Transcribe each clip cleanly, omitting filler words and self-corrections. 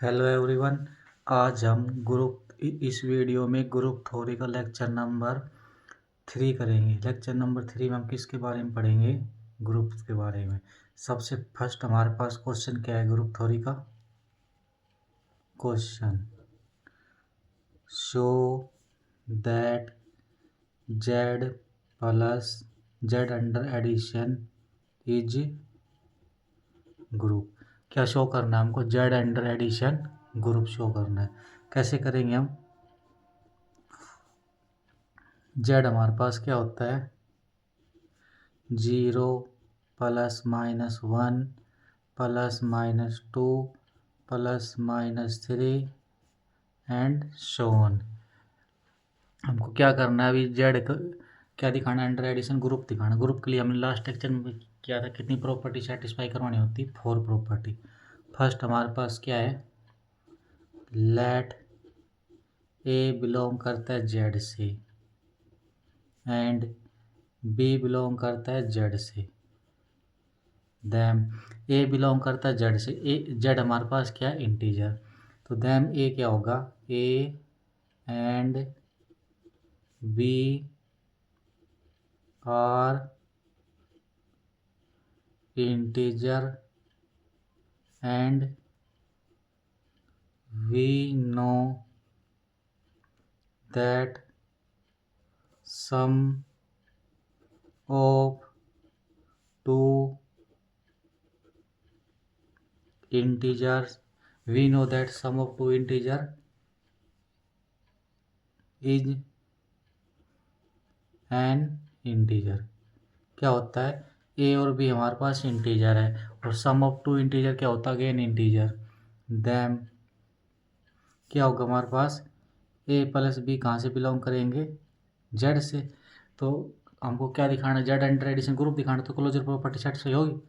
Hello everyone. आज हम इस वीडियो में ग्रुप थ्योरी का लेक्चर नंबर 3 करेंगे। लेक्चर नंबर 3 में हम किसके बारे में पढ़ेंगे? ग्रुप्स के बारे में। सबसे फर्स्ट हमारे पास क्वेश्चन क्या है ग्रुप थ्योरी का? Question show that Z plus Z under addition is group. क्या शो करना है हमको? Z under addition group show करना है। कैसे करेंगे हम? जेड हमारे पास क्या होता है? 0 plus minus 1 plus minus 2 plus minus 3 and so on. हमको क्या करना है अभी? जेड क्या दिखाना है? अंडर एडिशन ग्रुप दिखाना। ग्रुप के लिए हमने लास्ट लेक्चर में किया था, कितनी प्रॉपर्टी सेटिस्फाई करवानी होती? 4 प्रॉपर्टी। फर्स्ट हमारे पास क्या है? लेट ए बिलोंग करता है जेड से एंड बी बिलोंग करता है जेड से। दैम ए बिलोंग करता है जेड से। ए जेड हमारे पास क्या है? इंटीजर। तो दैम ए क्या होगा? A and b are integer and we know that sum of two integers we know that sum of two integer is an integer। क्या होता है? a और b हमारे पास इंटीजर है और सम ऑफ टू इंटीजर क्या होता है? Again integer. दैम क्या होगा हमारे पास? a प्लस बी कहाँ से बिलोंग करेंगे? जेड से। तो हमको क्या दिखाना? जेड अंडर एडिशन ग्रुप दिखाना। तो क्लोजर प्रॉपर्टी सेटिस्फाई होगी।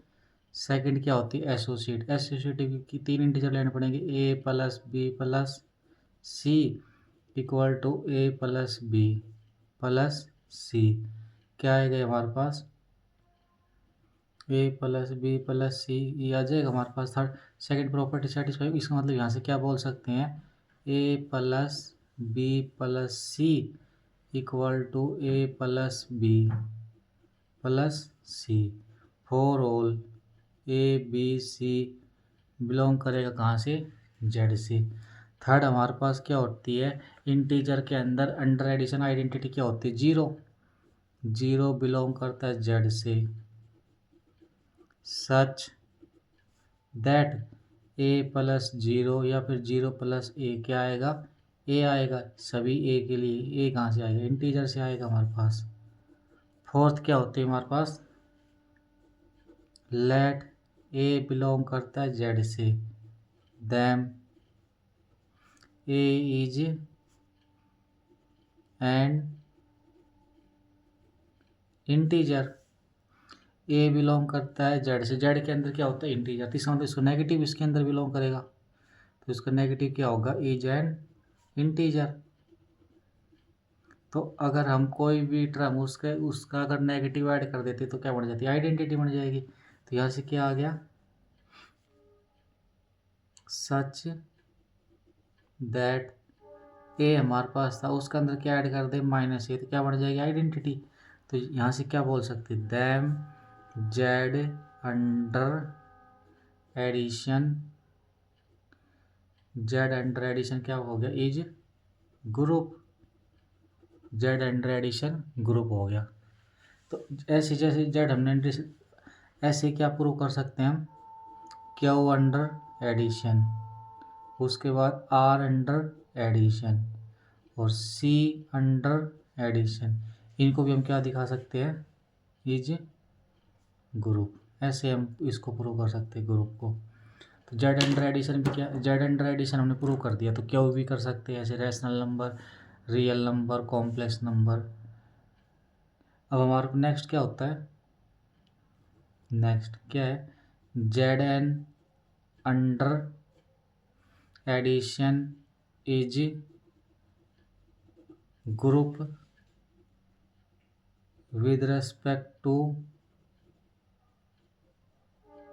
सेकंड क्या होती है? एसोसिएट। एसोसिएटिव की 3 इंटीजर लेने पड़ेंगे, a plus B plus c equal to a plus B plus c. क्या आएगा हमारे पास? ए प्लस बी प्लस सी, ये आ जाएगा हमारे पास। Third second property satisfy. इसका मतलब यहाँ से क्या बोल सकते हैं? A plus B plus c equal to a plus B plus c for all A B C belong करेगा कहाँ से? जेड से। थर्ड हमारे पास क्या होती है? इंटीजर के अंदर अंडर एडिशन आइडेंटिटी क्या होती है? 0। 0 बिलोंग करता है जेड से। सच दैट ए प्लस 0 या फिर 0 प्लस ए क्या आएगा? ए आएगा। सभी ए के लिए ए कहाँ से आएगा? इंटीजर से आएगा हमारे पास। फोर्थ क्या होती है हमारे पास? लेट ए बिलोंग करता है जेड से। Then A is and integer. A belong करता है जेड से। जेड के अंदर क्या होता है? इंटीजर। तीसरा मतलब इसको नेगेटिव इसके अंदर बिलोंग करेगा, तो इसका नेगेटिव क्या होगा? Is and integer. तो अगर हम कोई भी टर्म उसका अगर नेगेटिव ऐड कर देते तो क्या बन जाती है? आइडेंटिटी बन जाएगी। तो यहाँ से क्या आ गया? सच दैट ए हमारे पास था, उसके अंदर क्या ऐड कर दे? माइनस ए, तो क्या बन जाएगी? आइडेंटिटी। तो यहाँ से क्या बोल सकते? Then Z under addition, Z under addition क्या हो गया? Is group. Z under addition group हो गया। तो ऐसे जैसे जेड हमने ऐसे क्या प्रूव कर सकते हैं हम? क्यू अंडर एडिशन, उसके बाद आर अंडर एडिशन और सी अंडर एडिशन, इनको भी हम क्या दिखा सकते हैं? Is group. ऐसे हम इसको प्रूव कर सकते हैं ग्रुप को। तो जेड अंडर एडिशन भी क्या? जेड अंडर एडिशन हमने प्रूव कर दिया, तो क्या भी कर सकते हैं ऐसे rational number, real number, complex number. अब हमारे नेक्स्ट क्या होता है? नेक्स्ट क्या है? Z N under addition is group with respect to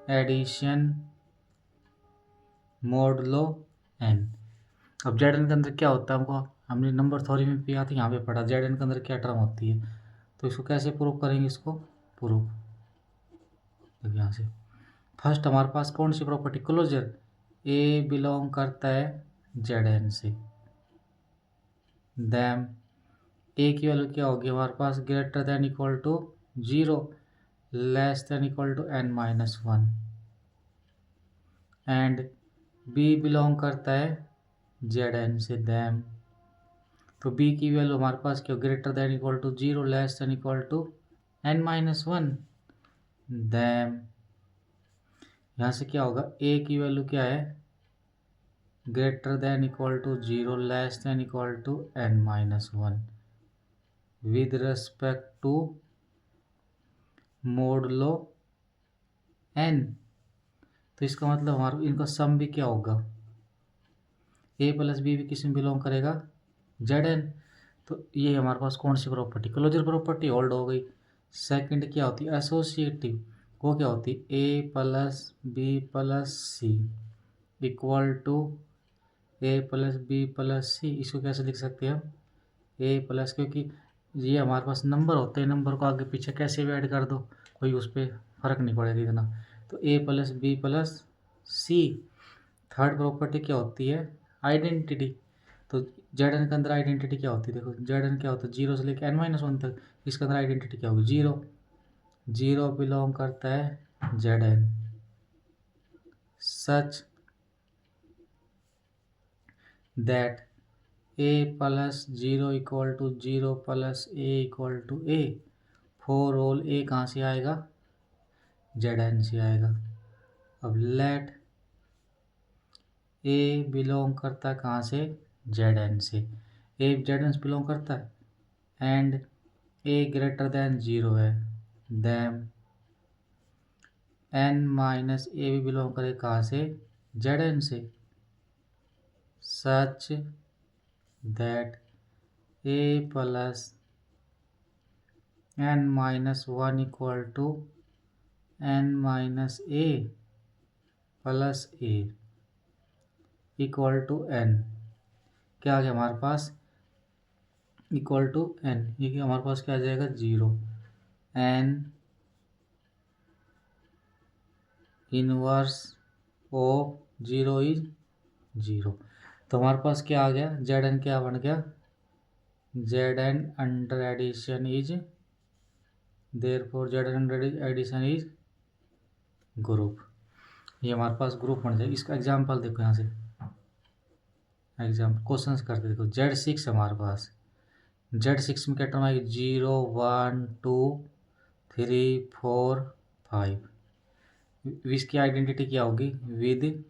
addition modulo N. अब जेड एन के अंदर क्या होता है, हमने नंबर थ्योरी में भी आती है, यहाँ पे पढ़ा जेड एन के अंदर क्या टर्म होती है। तो इसको कैसे प्रूव करेंगे, इसको प्रूव देखिए यहाँ से फर्स्ट हमारे पास कौन सी प्रॉपर्टी, क्लोजर, ए बिलोंग करता है जेड एन से, दैम ए की वैल्यू क्या होगी हमारे पास, greater than equal to 0 less than equal to n minus 1, and b belong करता है जेड एन से, दैम तो बी की वैल्यू हमारे पास क्या, greater than equal to 0 less than equal to n minus 1, then यहाँ से क्या होगा, ए की वैल्यू क्या है, greater than equal to 0 less than equal to n minus 1 with respect to modulo n। तो इसका मतलब हमारा इनका सम भी क्या होगा, ए प्लस बी भी किस में बिलोंग करेगा, जेड एन। तो ये हमारे पास कौन सी प्रॉपर्टी, क्लोजर प्रॉपर्टी होल्ड हो गई। सेकंड क्या होती है, एसोसिएटिव, वो क्या होती है, a plus B plus c equal to a plus B plus c. इसको कैसे लिख सकते हैं हम, ए प्लस, क्योंकि ये हमारे पास नंबर होते हैं, नंबर को आगे पीछे कैसे भी ऐड कर दो, कोई उस पर फर्क नहीं पड़ेगा इतना। तो ए प्लस बी प्लस सी। थर्ड प्रॉपर्टी क्या होती है, आइडेंटिटी। तो जेड एन के अंदर आइडेंटिटी क्या होती है, देखो जेड एन क्या होता है, 0 से लेकर n माइनस 1 तक, इसके अंदर आइडेंटिटी क्या होगी, 0, 0 बिलोंग करता है Z n such that A plus 0 equal to 0 plus A equal to a, for all a कहाँ से आएगा, जेड एन से आएगा। अब लेट ए बिलोंग करता है कहाँ से, जेड एन से, ए जेड एन से बिलोंग करता है, एंड ए ग्रेटर देन 0 है, दैम एन माइनस ए भी बिलोंग करे कहाँ से, जेड एन से, such that A plus N minus 1 equal to N minus A plus A equal to N, क्या आ गया हमारे पास, इक्वल टू एन, ये हमारे पास क्या आ जाएगा, 0, एन इनवर्स ऑफ 0 इज 0। तो हमारे पास क्या आ गया, जेड एन क्या बन गया, Z N under addition is, therefore Z N under addition is group. ये हमारे पास ग्रुप बन जाए। इसका एग्जाम्पल देखो, यहाँ से एग्जाम्पल क्वेश्चंस करते देखो, Z6 हमारे पास, Z6 में क्या टर्म आएगी, 0 1 2 3 4 5, इसकी आइडेंटिटी क्या होगी, विद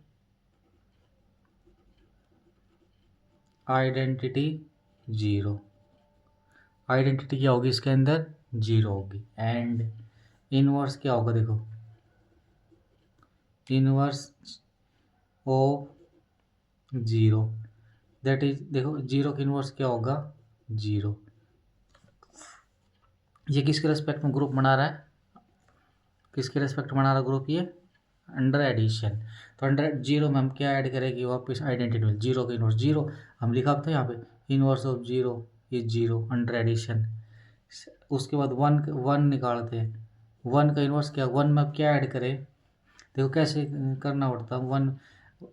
आइडेंटिटी 0, आइडेंटिटी क्या होगी इसके अंदर, 0 होगी, एंड इनवर्स क्या होगा, देखो इनवर्स ओ 0, दैट इज, देखो 0 की इनवर्स क्या होगा, 0। ये किसके रेस्पेक्ट में ग्रुप बना रहा है, किसके रेस्पेक्ट में बना रहा ग्रुप, ये अंडर एडिशन। तो अंडर 0 में हम क्या ऐड करेंगे, वापस आइडेंटिटी में 0 की इनवर्स 0 हम लिखा था यहाँ पे, inverse of 0 is 0 under addition. उसके बाद 1 निकालते हैं, 1 का इनवर्स क्या, 1 में अब क्या ऐड करें, देखो कैसे करना पड़ता है, 1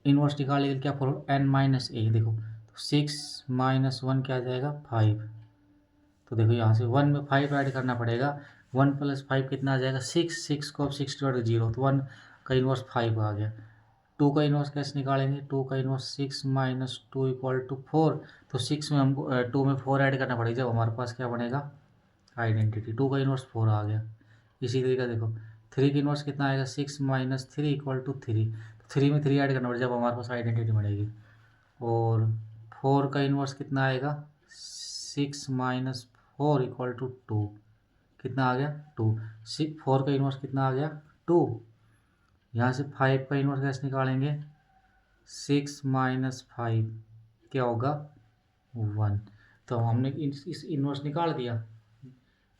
इनवर्स निकालने के लिए क्या फॉर n माइनस ए, देखो 6 माइनस 1 क्या आ जाएगा, 5। तो देखो यहाँ से 1 में 5 ऐड करना पड़ेगा, 1 प्लस 5 कितना आ जाएगा, 6 को अब 6 डिवाइड 0, तो 1 का इनवर्स 5 आ गया। 2 का इनवर्स कैसे निकालेंगे, 2 का इनवर्स 6 माइनस 2 इक्वल टू 4, तो 6 में हमको 2 में 4 ऐड करना पड़ेगा, जब हमारे पास क्या बनेगा, आइडेंटिटी। 2 का इनवर्स 4 आ गया। इसी तरीका देखो 3 का इनवर्स कितना आएगा, 6 माइनस 3 इक्वल टू 3, तो 3 में 3 ऐड करना पड़ेगा, जब हमारे पास आइडेंटिटी बनेगी। और 4 का इनवर्स कितना आएगा, 6 माइनस 4 इक्वल टू 2, कितना आ गया, 2। 4 का इनवर्स कितना आ गया, 2। यहाँ से 5 का इनवर्स कैसे निकालेंगे, 6 माइनस 5 क्या होगा, 1। तो हमने इस इनवर्स निकाल दिया।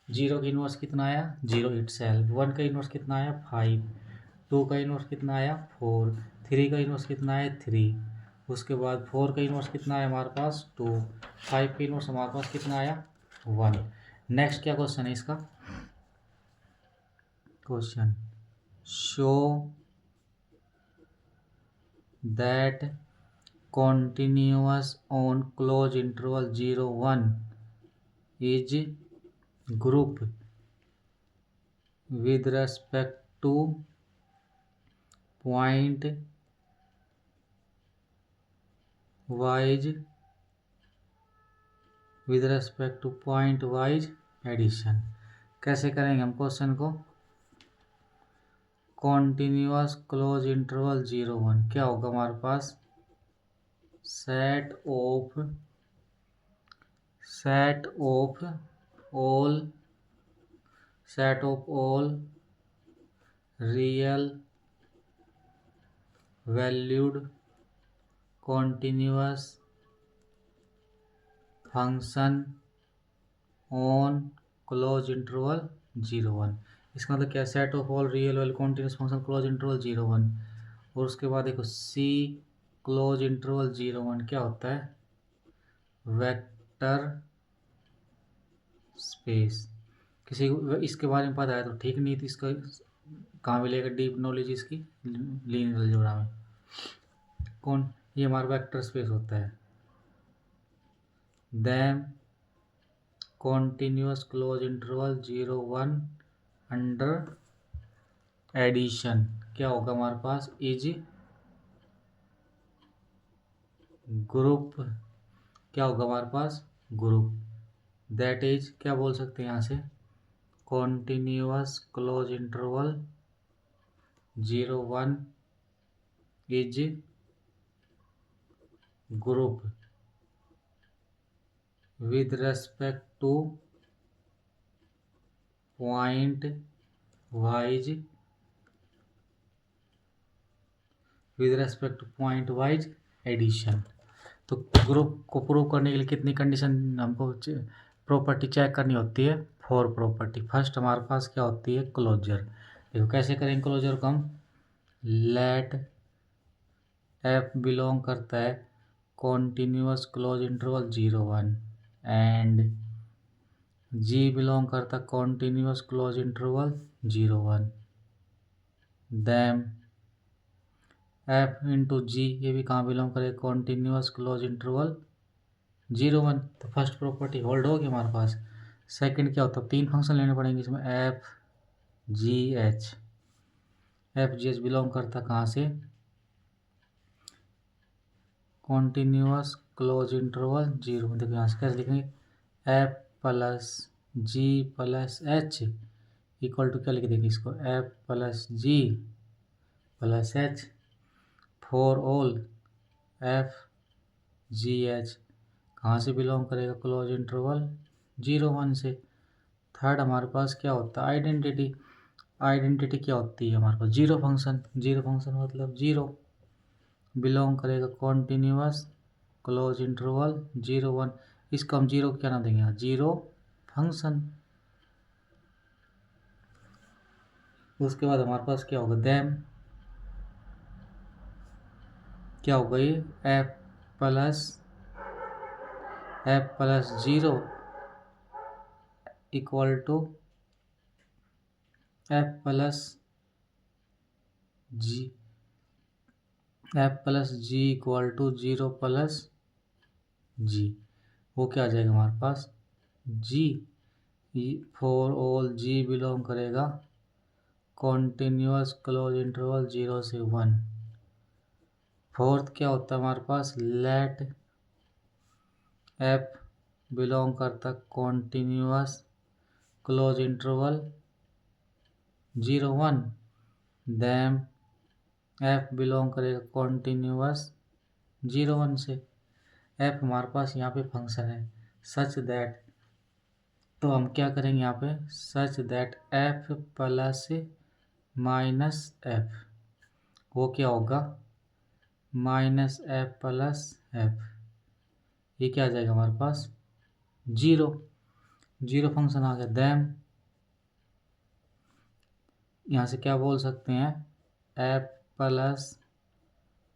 0 का इनवर्स कितना आया, 0 इटसेल्फ। 1 का इनवर्स कितना आया, 5। 2 का इनवर्स कितना आया, 4। 3 का इनवर्स कितना आया, 3। उसके बाद 4 का इनवर्स कितना आया हमारे पास 2, 5 का इनवर्स हमारे पास कितना आया 1। नेक्स्ट क्या क्वेश्चन है इसका, question show that continuous on close interval 0 1 is group with respect to point wise addition. कैसे करेंगे हम क्वेश्चन को, कॉन्टिन्यूअस क्लोज इंटरवल 0 1 क्या होगा हमारे पास, set of all real valued continuous function on close interval 0 1। इसका मतलब क्या, set of all real value continuous function close interval 0 1। और उसके बाद देखो सी क्लोज इंटरवल 0 1 क्या होता है, वेक्टर स्पेस। किसी को इसके बारे में पता है तो ठीक, नहीं तो इसका कहाँ मिलेगा डीप नॉलेज इसकी, लीनियर अलजेब्रा में। कौन, ये हमारा वेक्टर स्पेस होता है। Then continuous close interval 0 1 under addition क्या होगा हमारे पास, इज ग्रुप, क्या होगा हमारे पास ग्रुप, दैट इज क्या बोल सकते हैं यहाँ से, continuous close interval 0 1 is group with respect to point wise addition. तो ग्रुप को प्रूव करने के लिए कितनी कंडीशन हमको प्रॉपर्टी चेक करनी होती है, 4 प्रॉपर्टी। फर्स्ट हमारे पास क्या होती है, क्लोजर। देखो कैसे करेंगे क्लोजर को हम, लेट एफ बिलोंग करता है continuous close interval 0 1 and g belong करता continuous close interval 0 1। Then f into g ये भी कहाँ बिलोंग करे, कॉन्टिन्यूअस क्लोज इंटरवल 0 1। तो फर्स्ट प्रॉपर्टी होल्ड होगी हमारे पास। सेकंड क्या होता है, 3 फंक्शन लेने पड़ेंगे इसमें, एफ जी एच बिलोंग करता कहाँ से, कॉन्टिन्यूअस क्लोज इंटरवल 0 1। देखो यहाँ से कैसे लिखेंगे, F plus G plus H equal to क्या लिख देंगे इसको, F plus G plus H for all F G H कहाँ से बिलोंग करेगा, क्लोज इंटरवल 0 1 से। थर्ड हमारे पास क्या होता है, आइडेंटिटी क्या होती है हमारे पास, जीरो फंक्शन मतलब 0 बिलोंग करेगा कॉन्टिन्यूअस क्लोज इंटरवल 0 1। इसको हम 0 क्या नाम देंगे, 0 फंक्शन। उसके बाद हमारे पास क्या होगा, देन क्या होगा ये, f plus 0 equal to f plus g equal to 0 plus g. वो क्या आ जाएगा हमारे पास, g for all g belong करेगा कॉन्टिन्यूअस क्लोज इंटरवल 0 से 1। फोर्थ क्या होता है हमारे पास, लेट एफ बिलोंग करता continuous close interval 0 1। Then f belong करेगा कॉन्टिन्यूअस 0 1 से। एफ हमारे पास यहाँ पे फंक्शन है सच दैट, तो हम क्या करेंगे यहाँ पे, सच that F plus minus F, वो क्या होगा माइनस एफ प्लस एफ, ये क्या आ जाएगा हमारे पास 0 फंक्शन आ गया। देन यहाँ से क्या बोल सकते हैं, F plus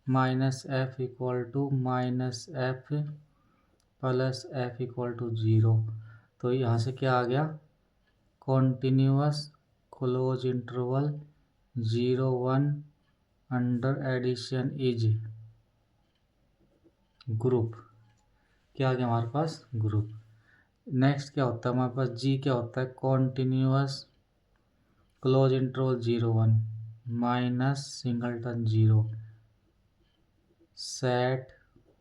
minus F equal to minus F plus F equal to 0। तो यहाँ से क्या आ गया, continuous close interval 0 1 under addition is group. क्या आ गया हमारे पास, ग्रुप। नेक्स्ट क्या होता है हमारे पास, जी क्या होता है, continuous close interval 0 1 minus singleton 0 set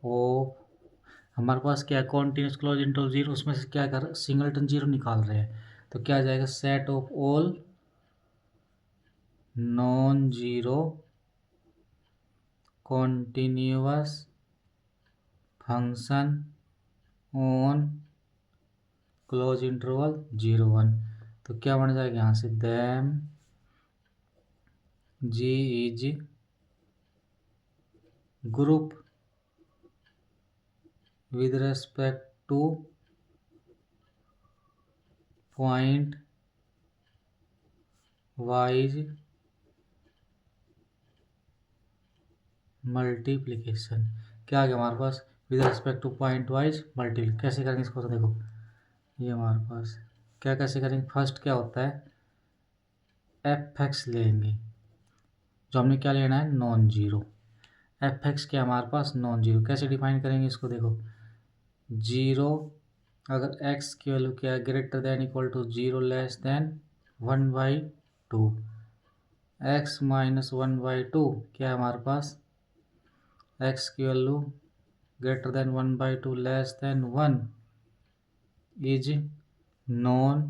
of, हमारे पास क्या है, कॉन्टिन्यूस क्लोज इंटरवल 0, उसमें से क्या कर सिंगलटन 0 निकाल रहे हैं, तो क्या आ जाएगा, set of all non zero continuous function on close interval 0 1। तो क्या बन जाएगा यहाँ से, then ji is group with respect to point wise multiplication. क्या आ गया हमारे पास, with respect to point wise multiplication. कैसे करेंगे इसको, तो देखो ये हमारे पास क्या कैसे करेंगे, फर्स्ट क्या होता है, एफ एक्स लेंगे, जो हमने क्या लेना है, नॉन जीरो। एफ एक्स क्या हमारे पास, नॉन जीरो। कैसे डिफाइन करेंगे इसको, देखो जीरो अगर एक्स की वैल्यू क्या है, greater than equal to 0 less than 1/2, X minus 1/2 क्या है हमारे पास, एक्स की value greater than 1/2 less than 1 is non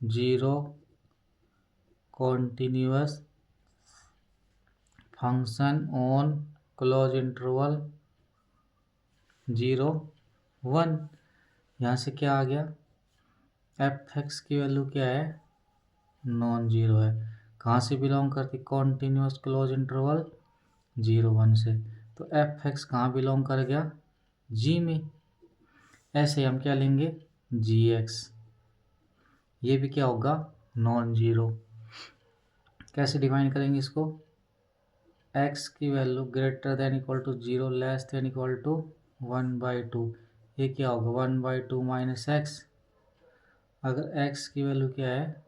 zero continuous function on close interval 0 1। यहाँ से क्या आ गया, एफ एक्स की वैल्यू क्या है, नॉन जीरो है, कहाँ से बिलोंग करती, कॉन्टिन्यूअस क्लोज इंटरवल 0 1 से। तो एफ एक्स कहाँ बिलोंग कर गया, जी में। ऐसे हम क्या लेंगे, जी एक्स, ये भी क्या होगा, नॉन जीरो। कैसे डिफाइन करेंगे इसको, एक्स की value greater than equal to 0 less than equal to 1/2, ये क्या होगा, 1/2 माइनस एक्स। अगर एक्स की वैल्यू क्या है,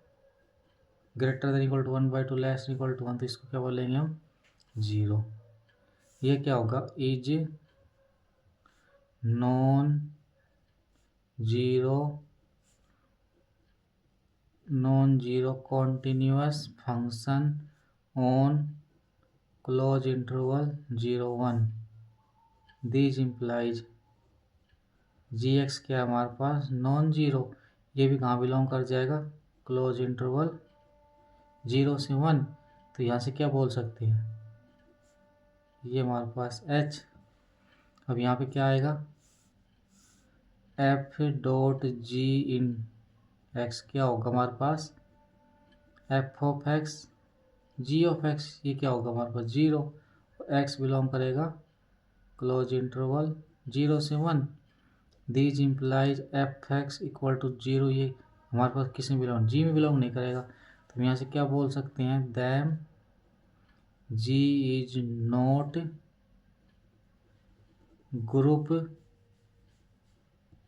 greater than equal to 1/2 less than equal to 1, तो इसको क्या बोलेंगे हम, जीरो। ये क्या होगा, is non zero continuous function on close interval 0 1। This implies G X क्या है हमारे पास, नॉन जीरो, ये भी कहाँ बिलोंग कर जाएगा, क्लोज इंटरवल 0 से 1। तो यहाँ से क्या बोल सकते हैं, ये हमारे पास एच। अब यहाँ पे क्या आएगा, f dot g in x क्या होगा हमारे पास, f of x g of x, ये क्या होगा हमारे पास, जीरो। एक्स बिलोंग करेगा क्लोज इंटरवल 0 से 1। These implies f x equal to 0, ये हमारे पास किस में बिलोंग, जी में बिलोंग नहीं करेगा। तो यहाँ से क्या बोल सकते हैं, then ji is not group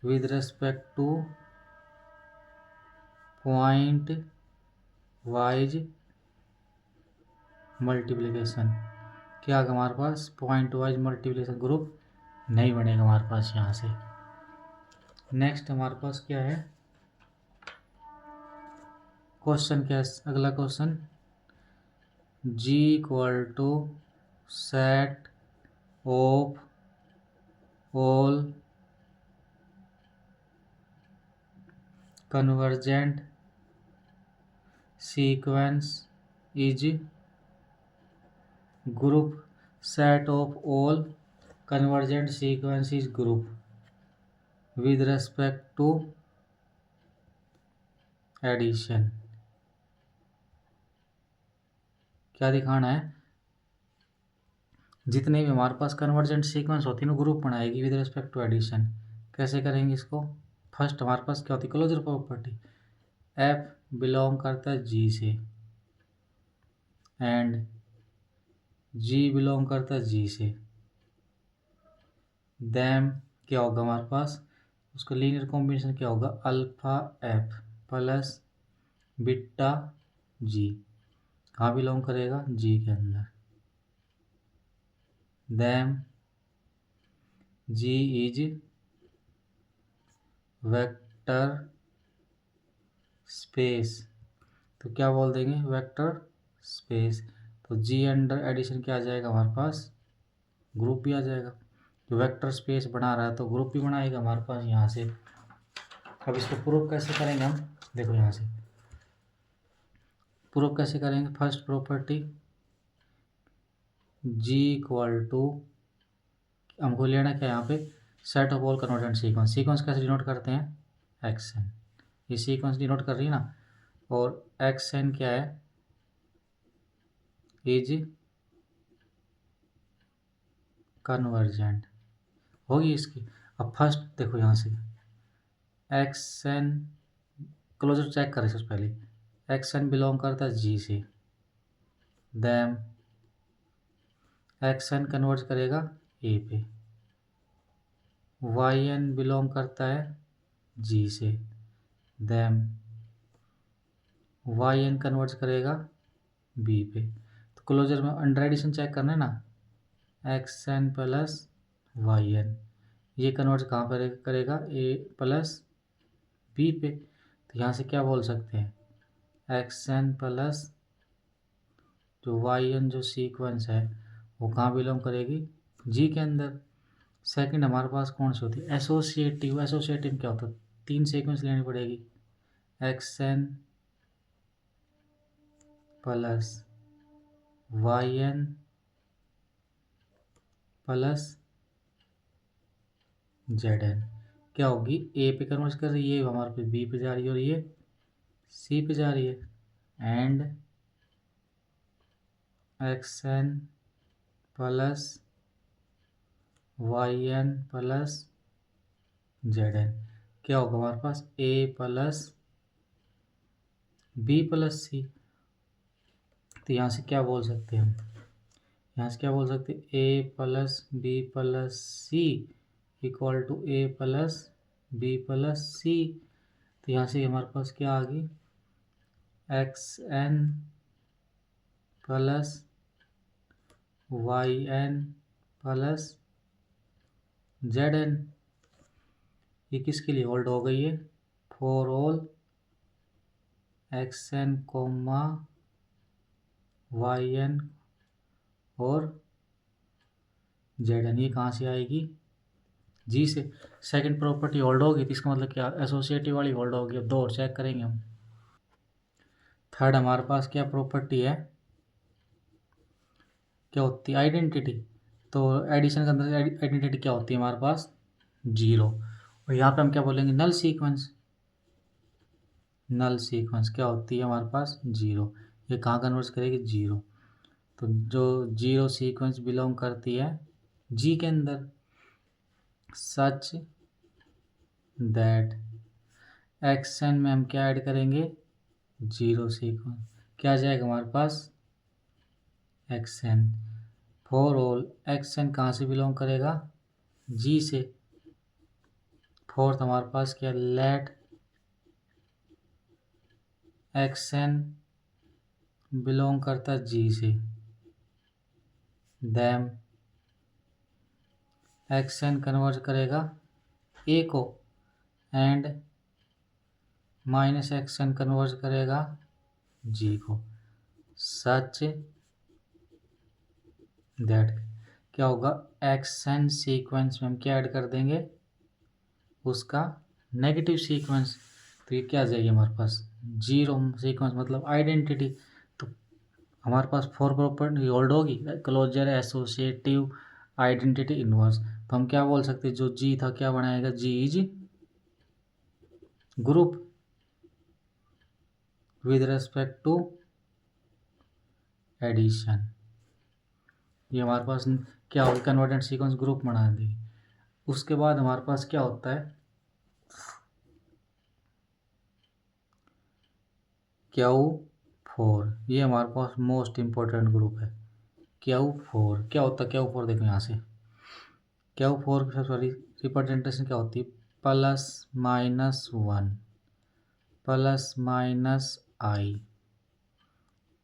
with respect to point wise multiplication. क्या आएगा हमारे पास, पॉइंट वाइज मल्टीप्लिकेशन ग्रुप नहीं बनेगा हमारे पास यहाँ से। नेक्स्ट हमारे पास क्या है, क्वेश्चन क्या है, अगला question, G equal to set of all convergent sequence is group, set of all convergent sequence is group with respect to addition. क्या दिखाना है, जितने भी हमारे पास कन्वर्जेंट सीक्वेंस होती है ना, ग्रुप बनाएगी विद रेस्पेक्ट टू एडिशन। कैसे करेंगे इसको, फर्स्ट हमारे पास क्या होती है, क्लोजर प्रॉपर्टी, एफ बिलोंग करता है जी से, एंड जी बिलोंग करता है जी से, दैम क्या होगा हमारे पास, उसका लीनियर कॉम्बिनेशन क्या होगा, alpha F plus beta G. कहाँ बिलोंग करेगा, जी के अंदर। Then ji is vector space, तो क्या बोल देंगे, वेक्टर स्पेस। तो जी अंडर एडिशन क्या आ जाएगा हमारे पास, ग्रुप भी आ जाएगा। तो वेक्टर स्पेस बना रहा है तो ग्रुप भी बनाएगा हमारे पास यहाँ से। अब इसको प्रूफ कैसे करेंगे हम, देखो यहाँ से प्रूफ कैसे करेंगे। First property, G equal to, हमको लेना क्या यहाँ पे, set of all convergent sequence. Sequence कैसे डिनोट करते हैं, एक्स एन, ये सीक्वेंस डिनोट कर रही है ना, और एक्स एन क्या है, इज कन्वर्जेंट होगी इसकी। अब फर्स्ट देखो यहाँ से, एक्स एन क्लोजर चेक करें सबसे पहले, एक्स एन बिलोंग करता है जी से, दैम एक्स एन कन्वर्ट करेगा ए पे, वाई एन बिलोंग करता है जी से, दैम वाई एन कन्वर्ट करेगा बी पे। तो क्लोजर में अंडर एडिशन चेक करना है ना, X N plus Y N, ये कन्वर्ट कहाँ पर करेगा, ए प्लस बी पे। तो यहाँ से क्या बोल सकते हैं, एक्स एन प्लस जो वाई एन जो सीक्वेंस है वो कहाँ बिलोंग करेगी, जी के अंदर। सेकंड हमारे पास कौन सी होती है, एसोसिएटिव। एसोसिएटिव क्या होता है, तीन सीक्वेंस लेनी पड़ेगी, X N plus Y N plus Z N, क्या होगी, ए पे कन्वर्ट कर रही है, ये हमारे पे बी पे जा रही है और ये सी पे जा रही है। And X N plus Y N plus Z N, क्या होगा हमारे पास, ए प्लस बी प्लस सी। तो यहाँ से क्या बोल सकते हैं हम, यहाँ से क्या बोल सकते हैं, a plus B plus c equal to a plus B plus सी। तो यहाँ से हमारे पास क्या आ गई, x N plus Y N plus Z n, ये किसके लिए होल्ड हो गई है, for all x n comma y n और जेड एन, ये कहाँ से आएगी, जी से। सेकंड प्रॉपर्टी होल्ड होगी तो इसका मतलब क्या, एसोसिएटिव वाली होल्ड होगी। अब दो और चेक करेंगे हम। थर्ड हमारे पास क्या प्रॉपर्टी है, क्या होती है, आइडेंटिटी। तो एडिशन के अंदर आइडेंटिटी क्या होती है हमारे पास, जीरो। और यहाँ पे हम क्या बोलेंगे, नल सीक्वेंस। नल सीक्वेंस क्या होती है हमारे पास, जीरो। ये कहाँ कन्वर्ट करेगी, जीरो। तो जो जीरो सीक्वेंस बिलोंग करती है जी के अंदर, सच दैट एक्स एन में हम क्या ऐड करेंगे, जीरो सीक्वेंस, क्या आ जाएगा हमारे पास, x n. For all x n कहाँ से बिलोंग करेगा, जी से। फोर्थ हमारे पास क्या, लेट एक्स एन बिलोंग करता जी से, दैम एक्स एन कन्वर्ट करेगा ए को, and minus X N convert करेगा जी को, सच दैट क्या होगा, एक्स एन सीक्वेंस में हम क्या ऐड कर देंगे, उसका नेगेटिव सीक्वेंस। तो ये क्या आ जाएगी हमारे पास, जीरो सीक्वेंस मतलब आइडेंटिटी। तो हमारे पास फोर प्रॉपर्टी होल्ड होगी, क्लोजर, एसोसिएटिव, आइडेंटिटी, इनवर्स। तो हम क्या बोल सकते हैं, जो जी था क्या बनाएगा, g is group with respect to addition. ये हमारे पास क्या होगा, कन्वर्जेंट सीक्वेंस ग्रुप बना देगी। उसके बाद हमारे पास क्या होता है, क्यू फोर, ये हमारे पास मोस्ट इम्पोर्टेंट ग्रुप है। Q4 क्या होता है? Q4 देखो यहाँ से Q4 सॉरी रिप्रेजेंटेशन क्या होती है? Plus minus one plus minus i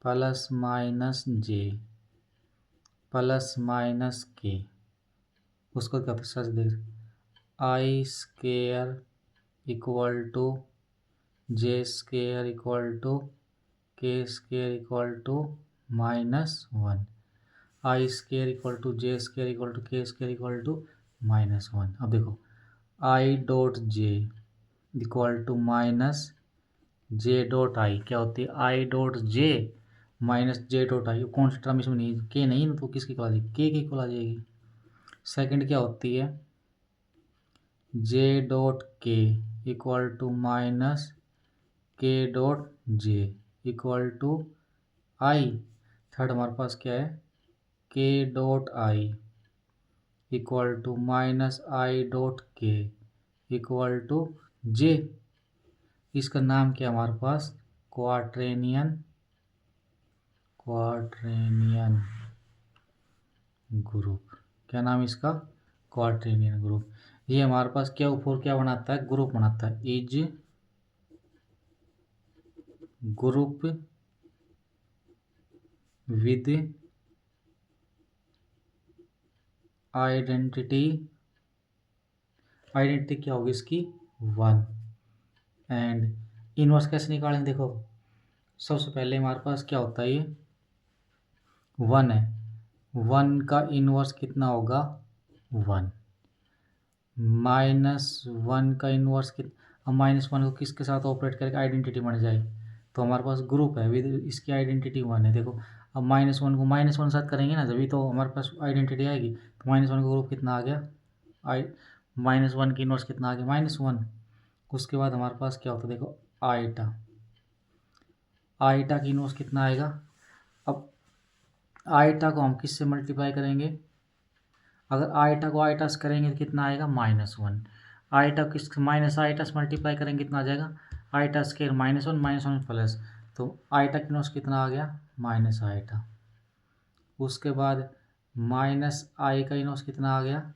plus minus j plus minus k. उसको क्या सच देख i square equal to j square equal to k square equal to minus one. I square equal to j square equal to k square equal to minus one. अब देखो i dot J equal to minus j dot i क्या होती है? I dot j minus j dot i. कौन सी term इसमें नहीं? के नहीं ना, तो किसकी इक्वल आ जाएगी? के की इक्वल आ जाएगी। सेकंड क्या होती है? J dot K equal to minus K dot J equal to I. Third हमारे पास क्या है? K dot I equal to minus I dot K equal to J. इसका नाम क्या हमारे पास? क्वाड्रेनियन ग्रुप। क्या नाम इसका? क्वाड्रेनियन ग्रुप। ये हमारे पास क्या ऊपर क्या बनाता है? ग्रुप बनाता है। इज ग्रुप विद आइडेंटिटी क्या होगी इसकी? वन। एंड इनवर्स कैसे निकालेंगे? देखो सबसे पहले हमारे पास क्या होता है? ये वन है, वन का इनवर्स कितना होगा? वन। माइनस वन का इनवर्स अब माइनस वन को किसके साथ ऑपरेट करके आइडेंटिटी बन जाए? तो हमारे पास ग्रुप है विद इसकी आइडेंटिटी वन है। देखो अब माइनस वन को माइनस वन साथ करेंगे ना, जब तो हमारे पास आइडेंटिटी आएगी। तो माइनस वन का ग्रुप कितना आ गया? आई माइनस वन की इनवर्स कितना आ गया? Minus one. उसके बाद हमारे पास क्या होता है? देखो आईटा, आईटा की इनवर्स कितना आएगा? अब आईटा को हम किससे मल्टीप्लाई करेंगे? अगर आईटा को आईटा से करेंगे तो कितना आएगा? Minus one. आईटा किस माइनस आईटा से मल्टीप्लाई करेंगे कितना आ जाएगा? आईटा स्केयर माइनस वन प्लस। तो आईटा की नोट्स कितना आ गया? माइनस आईटा। उसके बाद माइनस आई का इनवर्स कितना आ गया?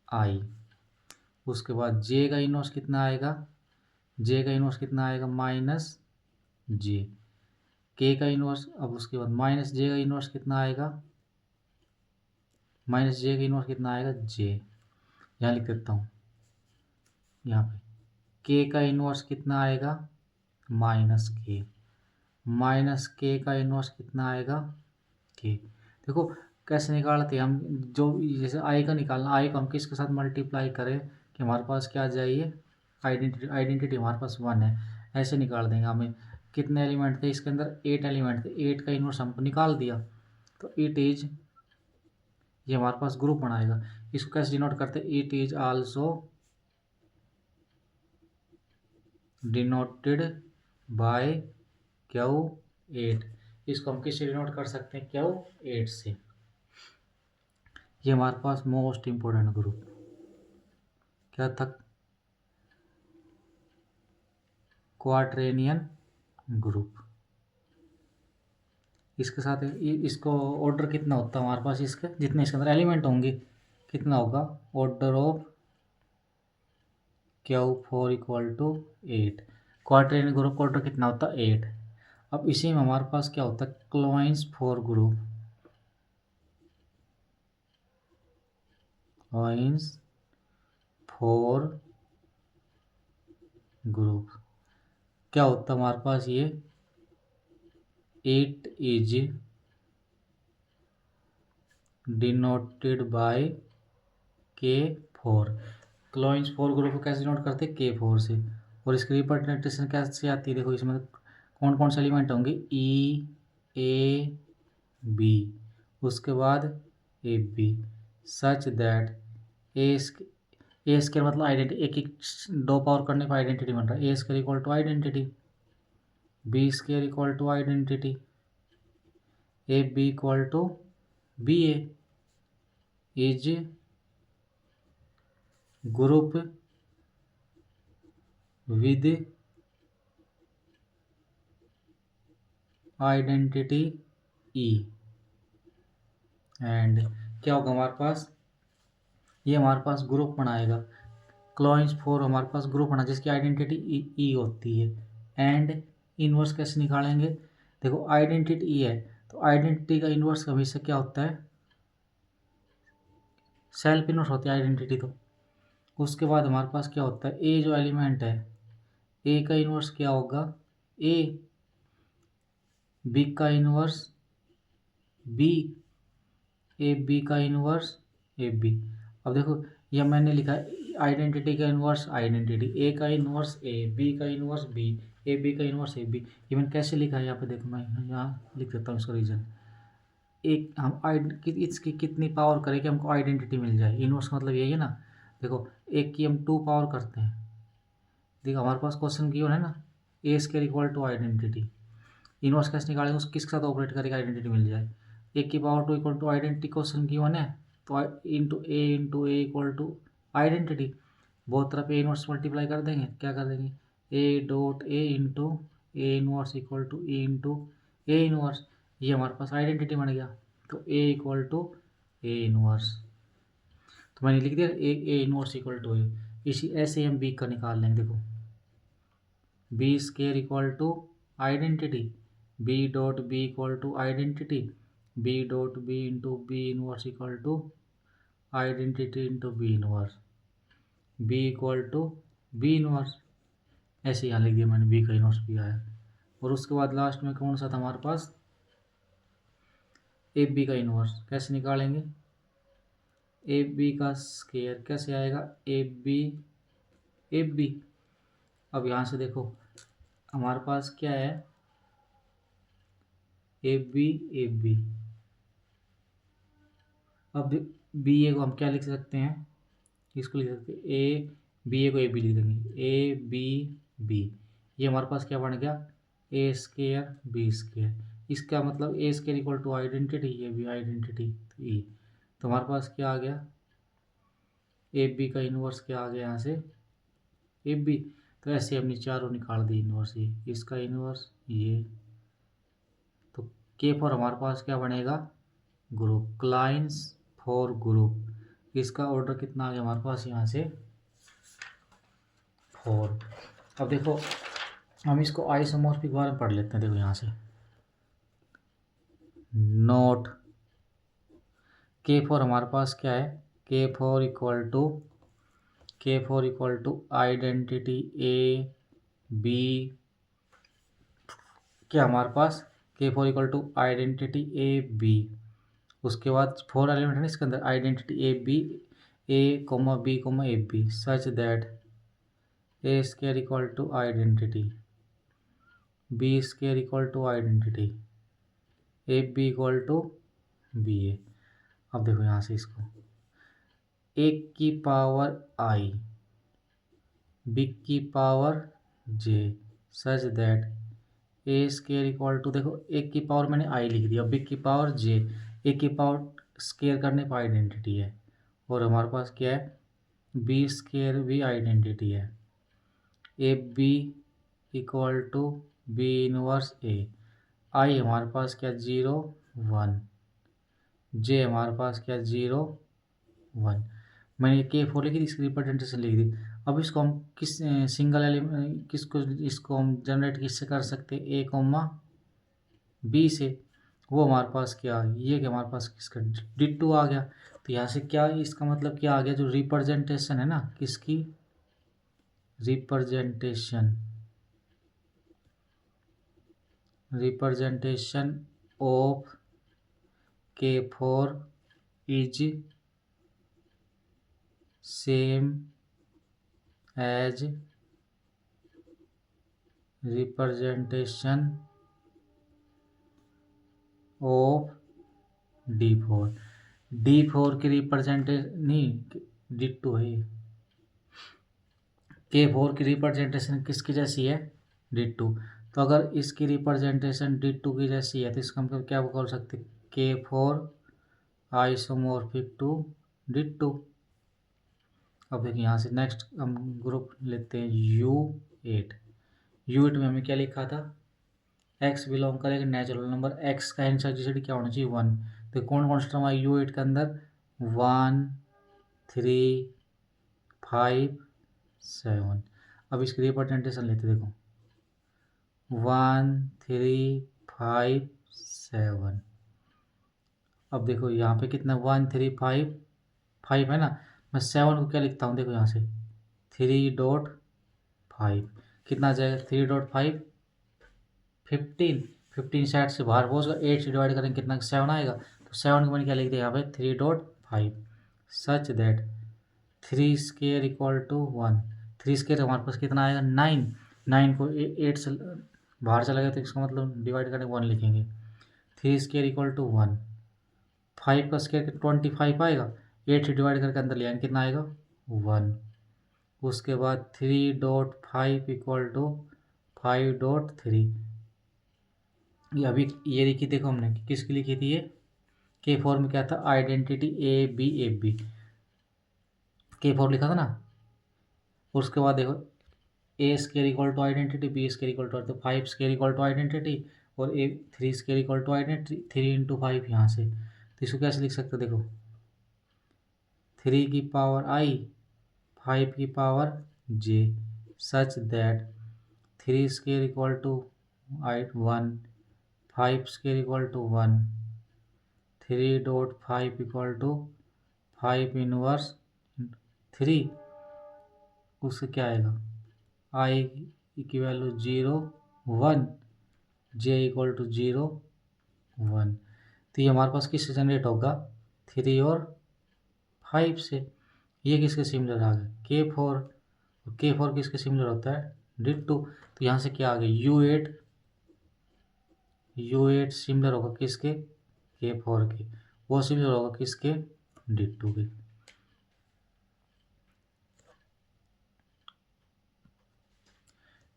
आई। उसके बाद जे का इनवर्स कितना आएगा? जे का इनवर्स कितना आएगा? माइनस जे। के का इनवर्स, अब उसके बाद माइनस जे का इनवर्स कितना आएगा? माइनस जे का इनवर्स कितना आएगा? जे। यहाँ लिख देता हूँ यहाँ पे के का इनवर्स कितना आएगा? माइनस के। माइनस के का इनवर्स कितना आएगा? के। देखो कैसे निकालते हैं हम? जो जैसे आई का निकालना, आई को हम किसके साथ मल्टीप्लाई करें कि हमारे पास क्या आ जाइए? आइडेंटिटी हमारे पास वन है, ऐसे निकाल देंगे। हमें कितने एलिमेंट थे इसके अंदर? 8 एलिमेंट थे। 8 का इनवर्स हमको निकाल दिया तो इट इज, ये हमारे पास ग्रुप बनाएगा। इसको कैसे डिनोट करते हैं? It is also denoted by Q8। इसको हम किससे डिनोट कर सकते हैं? Q8 से। ये हमारे पास मोस्ट इंपोर्टेंट ग्रुप क्या था? क्वाड्रेनियन ग्रुप। इसके साथ इसको ऑर्डर कितना होता है हमारे पास? इसके जितने इसके अंदर एलिमेंट होंगे कितना होगा? Order of Q4 equal to 8। Quaternion group का ऑर्डर कितना होता है? 8। अब इसी में हमारे पास क्या होता है? क्लोइंस 4 ग्रुप। क्लोइंस 4 ग्रुप क्या होता है हमारे पास? ये 8 is denoted bye K4। क्लोइंस 4 group को कैसे डिनोट करते हैं? K4 से। और इसकी रिप्रेजेंटेशन कैसे आती है? देखो इसमें कौन कौन से एलिमेंट होंगे? E A B, उसके बाद A B, such that A square मतलब आइडेंटिटी, एक एक दो पावर करने पर आइडेंटिटी बन रहा है। A square equal to identity, b square equal to identity, a b equal to b a is group with identity e. And क्या होगा हमारे पास, ये हमारे पास ग्रुप बनाएगा, क्लोइंस 4 हमारे पास ग्रुप बना जिसकी आइडेंटिटी ई होती है। एंड इनवर्स कैसे निकालेंगे, देखो आइडेंटिटी ई है तो आइडेंटिटी का इनवर्स हमेशा क्या होता है, सेल्फ इनवर्स होती है आइडेंटिटी। तो उसके बाद हमारे पास क्या होता है, ए जो एलिमेंट है, ए का इनवर्स क्या होगा, ए, बी का इनवर्स बी, ए बी का इनवर्स ए बी। अब देखो यह मैंने लिखा है आइडेंटिटी का इनवर्स आइडेंटिटी, ए का इनवर्स ए, बी का इनवर्स बी, ए बी का इनवर्स ए बी। ये मैंने कैसे लिखा है यहाँ पे देखो, मैं यहाँ लिख देता हूँ इसका रीजन। एक हम इसकी कितनी पावर करें कि हमको आइडेंटिटी मिल जाए, इनवर्स का मतलब यही है ना। देखो एक की हम 2 पावर करते हैं, देखो हमारे पास क्वेश्चन की है ना, a square equal to identity, inverse कैसे निकालेंगे, उसको किसके साथ ऑपरेट करेगा आइडेंटिटी मिल जाए। एक की power 2 equal to identity question की वन है, तो into A equal to identity, बहुत तरफ ए इनवर्स मल्टीप्लाई कर देंगे, क्या कर देंगे, A dot A into A inverse equal to E into A inverse, ये हमारे पास आइडेंटिटी बन गया। तो A equal to A inverse, तो मैंने लिख दिया A inverse equal to A. इसी ऐसे हम बी का निकाल लेंगे, देखो B square equal to identity, B dot B equal to identity, B dot B into B inverse equal to identity into B inverse, B equal to B inverse. ऐसे यहाँ लिख दिया मैंने, बी का इनवर्स भी आया। और उसके बाद लास्ट में कौन सा था हमारे पास, ए बी का इनवर्स कैसे निकालेंगे, ए बी का स्केयर कैसे आएगा, ए बी। अब यहाँ से देखो हमारे पास क्या है, ए बी। अब बी ए को हम क्या लिख सकते हैं, इसको लिख सकते हैं ए बी, ए को ए बी लिख देंगे, ए बी बी। ये हमारे पास क्या बन गया, ए स्केयर बी स्केयर। इसका मतलब A square equal to identity, ये भी आइडेंटिटी ई। तो हमारे पास क्या आ गया, ए बी का इन्वर्स क्या आ गया यहाँ से, ए बी। तो ऐसे हमने चारों निकाल दी इन्वर्स, ये इसका इन्वर्स ये। तो के फॉर हमारे पास क्या बनेगा, ग्रुप, क्लाइंस फॉर ग्रुप। इसका ऑर्डर कितना आ गया हमारे पास यहाँ से 4। अब देखो हम इसको आइसोमॉर्फिक बारे में पढ़ लेते हैं, देखो यहाँ से नोट के फॉर हमारे पास क्या है, k four equal to identity a b, क्या हमारे पास k four equal to identity a b. उसके बाद 4 एलिमेंट है ना इसके अंदर, identity a b, a comma b comma a B, such that a square equal to identity, b square equal to identity, a b equal to b a. अब देखो यहाँ से इसको, एक की पावर आई, बी की power j, such that a square equal to, देखो एक की पावर मैंने आई लिख दिया, बी की पावर जे, ए की पावर स्क्वायर करने पर आइडेंटिटी है। और हमारे पास क्या है, बी स्क्वायर भी आइडेंटिटी है, a b equal to B inverse a. आई हमारे पास क्या 0 1, जे हमारे पास क्या 0 1। मैंने के 4 लिखी थी, इसकी रिप्रेजेंटेशन लिख दी। अब इसको हम किस सिंगल एलिमेंट किसको, इसको हम जनरेट किससे कर सकते हैं, ए कॉमा बी से। वो हमारे पास क्या, ये कि हमारे पास किसका डिट्टू आ गया। तो यहाँ से क्या इसका मतलब क्या आ गया, जो रिप्रेजेंटेशन है ना किसकी, representation of K 4 is same as representation of D4। D4 की रिप्रेजेंटेशन नहीं, डिट्टो है, K4 की रिप्रेजेंटेशन किसकी जैसी है, डिट्टो। तो अगर इसकी रिप्रेजेंटेशन डिट्टो की जैसी है तो इसका हम क्या बोल सकते हैं, K4 आइसोमॉर्फिक टू डिट्टो। अब देखिए यहाँ से नेक्स्ट हम ग्रुप लेते हैं U8। U8 में हमें क्या लिखा था, एक्स बिलोंग करेगा नेचुरल नंबर, एक्स का एनर्जी क्या होना चाहिए 1। तो कौन कौन सा टर्म है U8 के अंदर 1 3 5 7। अब इसकी रिप्रेजेंटेशन लेते देखो 1 3 5 7। अब देखो यहाँ पे कितना 1 3 5 5 है ना, मैं 7 को क्या लिखता हूँ देखो यहाँ से 3.5 कितना आ जाएगा 3.5 15 15 साइड से बाहर पहुँचगा 8 से डिवाइड करेंगे कितना 7 आएगा। तो 7 को मैंने क्या लिख दिया यहाँ पे 3.5 such that 3 square equal to 1। 3 स्क्वायर हमारे पास कितना आएगा 9। 9 को 8 से बाहर चला गया तो इसका मतलब डिवाइड करके 1 लिखेंगे। 3 स्क्वायर इक्वल टू 1। 5 का स्क्वायर 25 आएगा, 8 से डिवाइड करके अंदर ले आएंगे कितना आएगा 1। उसके बाद 3.5 इक्वल टू 5.3। ये अभी ये लिखी देखो हमने किसकी लिखी थी, ये के फोर में क्या था आइडेंटिटी AB के फोर लिखा था ना। उसके बाद देखो A square equal to identity, B square equal to, तो 5 स्क्वायर इक्वल टू आइडेंटिटी और 3 square equal to identity 3 into 5 यहाँ से। तो इसको कैसे लिख सकते हो देखो 3 की पावर I 5 की power J such that 3 square equal to 1 5 square equal to 1 3.5 equal to 5 inverse 3। उससे क्या आएगा I की वैल्यू 0 1 J इक्वल टू 0 1। तो ये हमारे पास किससे जनरेट होगा 3 और 5 से। ये किसके सिमिलर आ गए K4। K4 किसके सिमिलर होता है डिट्टो। तो यहाँ से क्या आ गया U8 सिमिलर होगा किसके K4 के, वो सिमिलर होगा किसके डिट्टो के।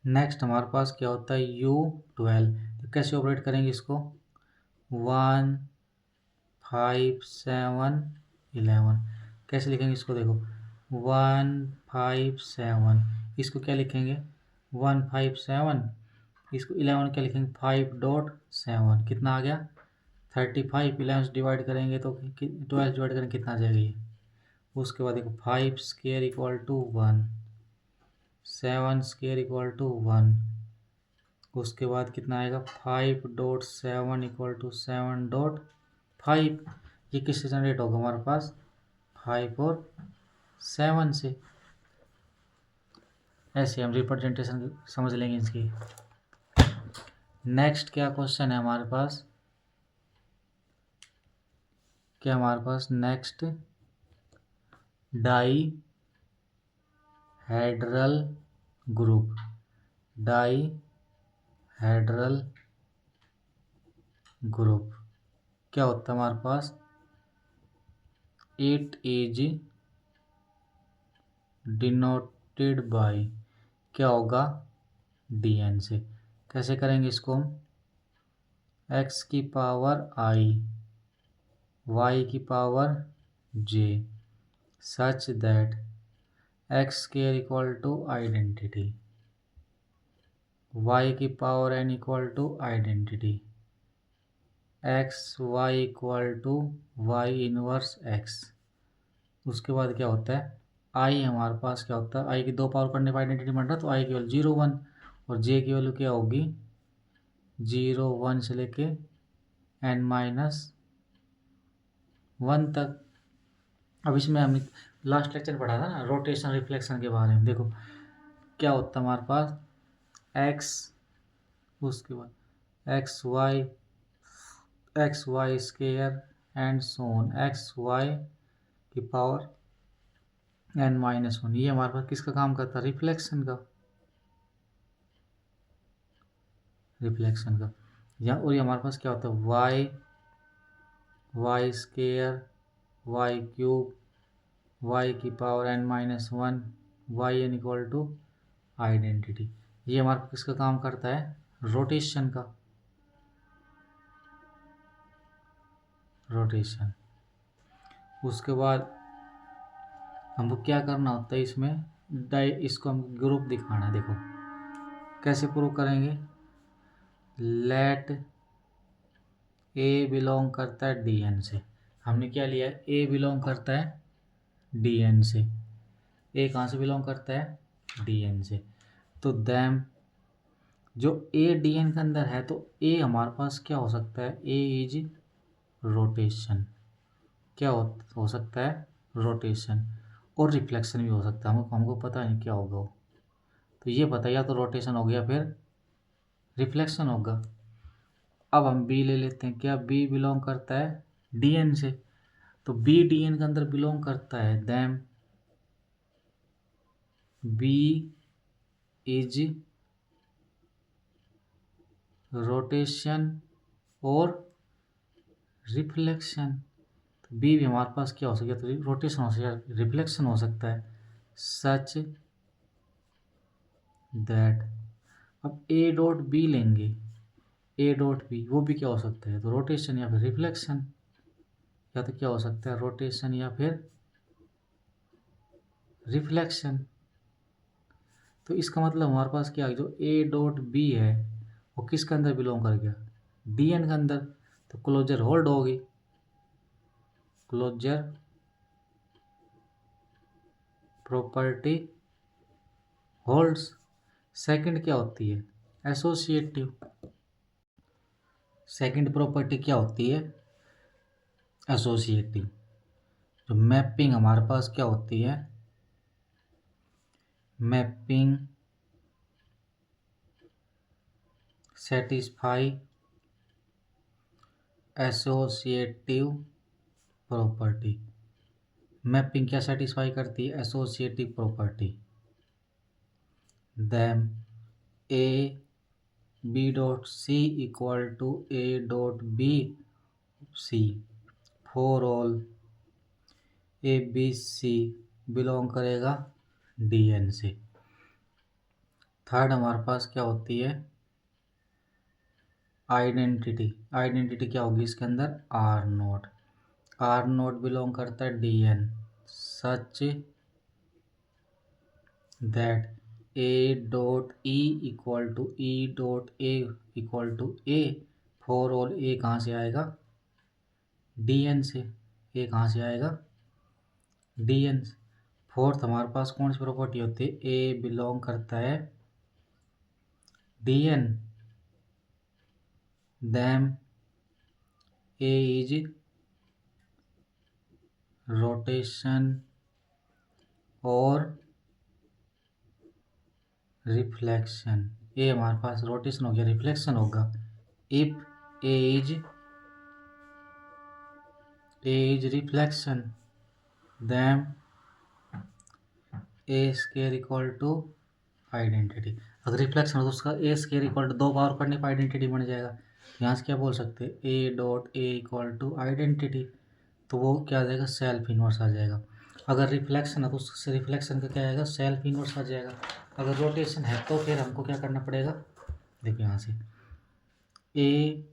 नेक्स्ट हमारे पास क्या होता है U12। तो कैसे ऑपरेट करेंगे इसको 1 5 7 11। कैसे लिखेंगे इसको देखो 1 5 7, इसको क्या लिखेंगे 1 5 7, इसको 11 क्या लिखेंगे 5.7 कितना आ गया 35। 11 से डिवाइड करेंगे तो 12 डिवाइड करेंगे कितना आ जाएगा ये। उसके बाद देखो 5 square equal to 1 7 square equal to 1। उसके बाद कितना आएगा 5.7 इक्वल टू 7.5। ये किससे जनरेट होगा हमारे पास 5 और 7 से। ऐसे हम रिप्रेजेंटेशन समझ लेंगे इसकी। नेक्स्ट क्या क्वेश्चन है हमारे पास, क्या हमारे पास next dihedral group, dihedral group क्या होता है हमारे पास 8 इज डिनोटेड बाय क्या होगा DN से। कैसे करेंगे इसको हम x की पावर I y की power j such that x square equal to identity y की power n equal to identity x y equal to y inverse x। उसके बाद क्या होता है I हमारे पास क्या होता है I की 2 पावर करने पर आइडेंटिटी बन रहा है तो I की वैल्यू 0 1 और j की वैल्यू क्या होगी 0 1 से लेके n-1 तक। अब इसमें हमने लास्ट लेक्चर पढ़ा था ना रोटेशन रिफ्लेक्शन के बारे में। देखो क्या होता है हमारे पास x, उसके बाद X Y square and so on X Y की पावर n-1। ये हमारे पास किसका काम करता है रिफ्लेक्शन का, या और ये हमारे पास क्या होता है y square y cube y की power n-1 y n equal to identity. ये हमारे पास किसका काम करता है रोटेशन का, रोटेशन। उसके बाद हमको क्या करना होता है इसमें इसको हम ग्रुप दिखाना है। देखो कैसे प्रूव करेंगे लेट ए बिलोंग करता है डी एन से। हमने क्या लिया है, ए बिलोंग करता है डी एन से। ए कहाँ से बिलोंग करता है, डी एन से। तो दैम जो ए डी एन के अंदर है, तो ए हमारे पास क्या हो सकता है, ए इज रोटेशन। क्या हो सकता है, रोटेशन। और रिफ्लेक्शन भी हो सकता है, हमको पता नहीं क्या होगा वो। तो ये पता, या तो रोटेशन हो गया फिर रिफ्लेक्शन होगा। अब हम बी ले लेते हैं, क्या बी बिलोंग करता है डी एन से। तो बी डी एन के अंदर बिलोंग करता है, दैम बी इज रोटेशन और रिफ्लेक्शन। तो बी भी हमारे पास क्या हो सकता है, तो रोटेशन हो सकता है, रिफ्लेक्शन हो सकता है। सच दैट, अब ए डॉट बी लेंगे, ए डॉट बी वो भी क्या हो सकता है, तो रोटेशन या फिर रिफ्लेक्शन। या तो क्या हो सकता है, रोटेशन या फिर रिफ्लेक्शन। तो इसका मतलब हमारे पास क्या है, जो ए डॉट बी है वो किसके अंदर बिलोंग कर गया, डी एन के अंदर। तो क्लोजर होल्ड होगी, क्लोजर प्रॉपर्टी होल्ड्स। सेकंड क्या होती है, एसोसिएटिव। सेकंड प्रॉपर्टी क्या होती है, एसोसिएटिव। जो मैपिंग हमारे पास क्या होती है, mapping satisfy associative property. Mapping क्या सेटिस्फाई करती है, associative property. Then A B dot C equal to A dot B C for all A B C belong करेगा डी एन से। थर्ड हमारे पास क्या होती है, आइडेंटिटी। आइडेंटिटी क्या होगी इसके अंदर, r not. R not belong करता है D n such that a dot e equal to e dot A equal to a for all a कहाँ से आएगा, डी एन से। ए कहाँ से आएगा, डी एन। फोर्थ हमारे पास कौन सी प्रॉपर्टी होती है, ए बिलोंग करता है D N then A is rotation और रिफ्लेक्शन। ए हमारे पास रोटेशन हो गया, रिफ्लेक्शन होगा। If A is reflection then A square equal to identity. अगर रिफ्लेक्शन हो तो उसका A square equal to 2 power करने पर आइडेंटिटी बन जाएगा। यहाँ से क्या बोल सकते हैं, A dot A equal to identity, तो वो क्या आ जाएगा, सेल्फ इन्वर्स आ जाएगा। अगर रिफ्लेक्शन है तो उससे रिफ्लेक्शन का क्या आएगा, सेल्फ इन्वर्स आ जाएगा। अगर रोटेशन है तो फिर हमको क्या करना पड़ेगा, देखिए यहाँ से ए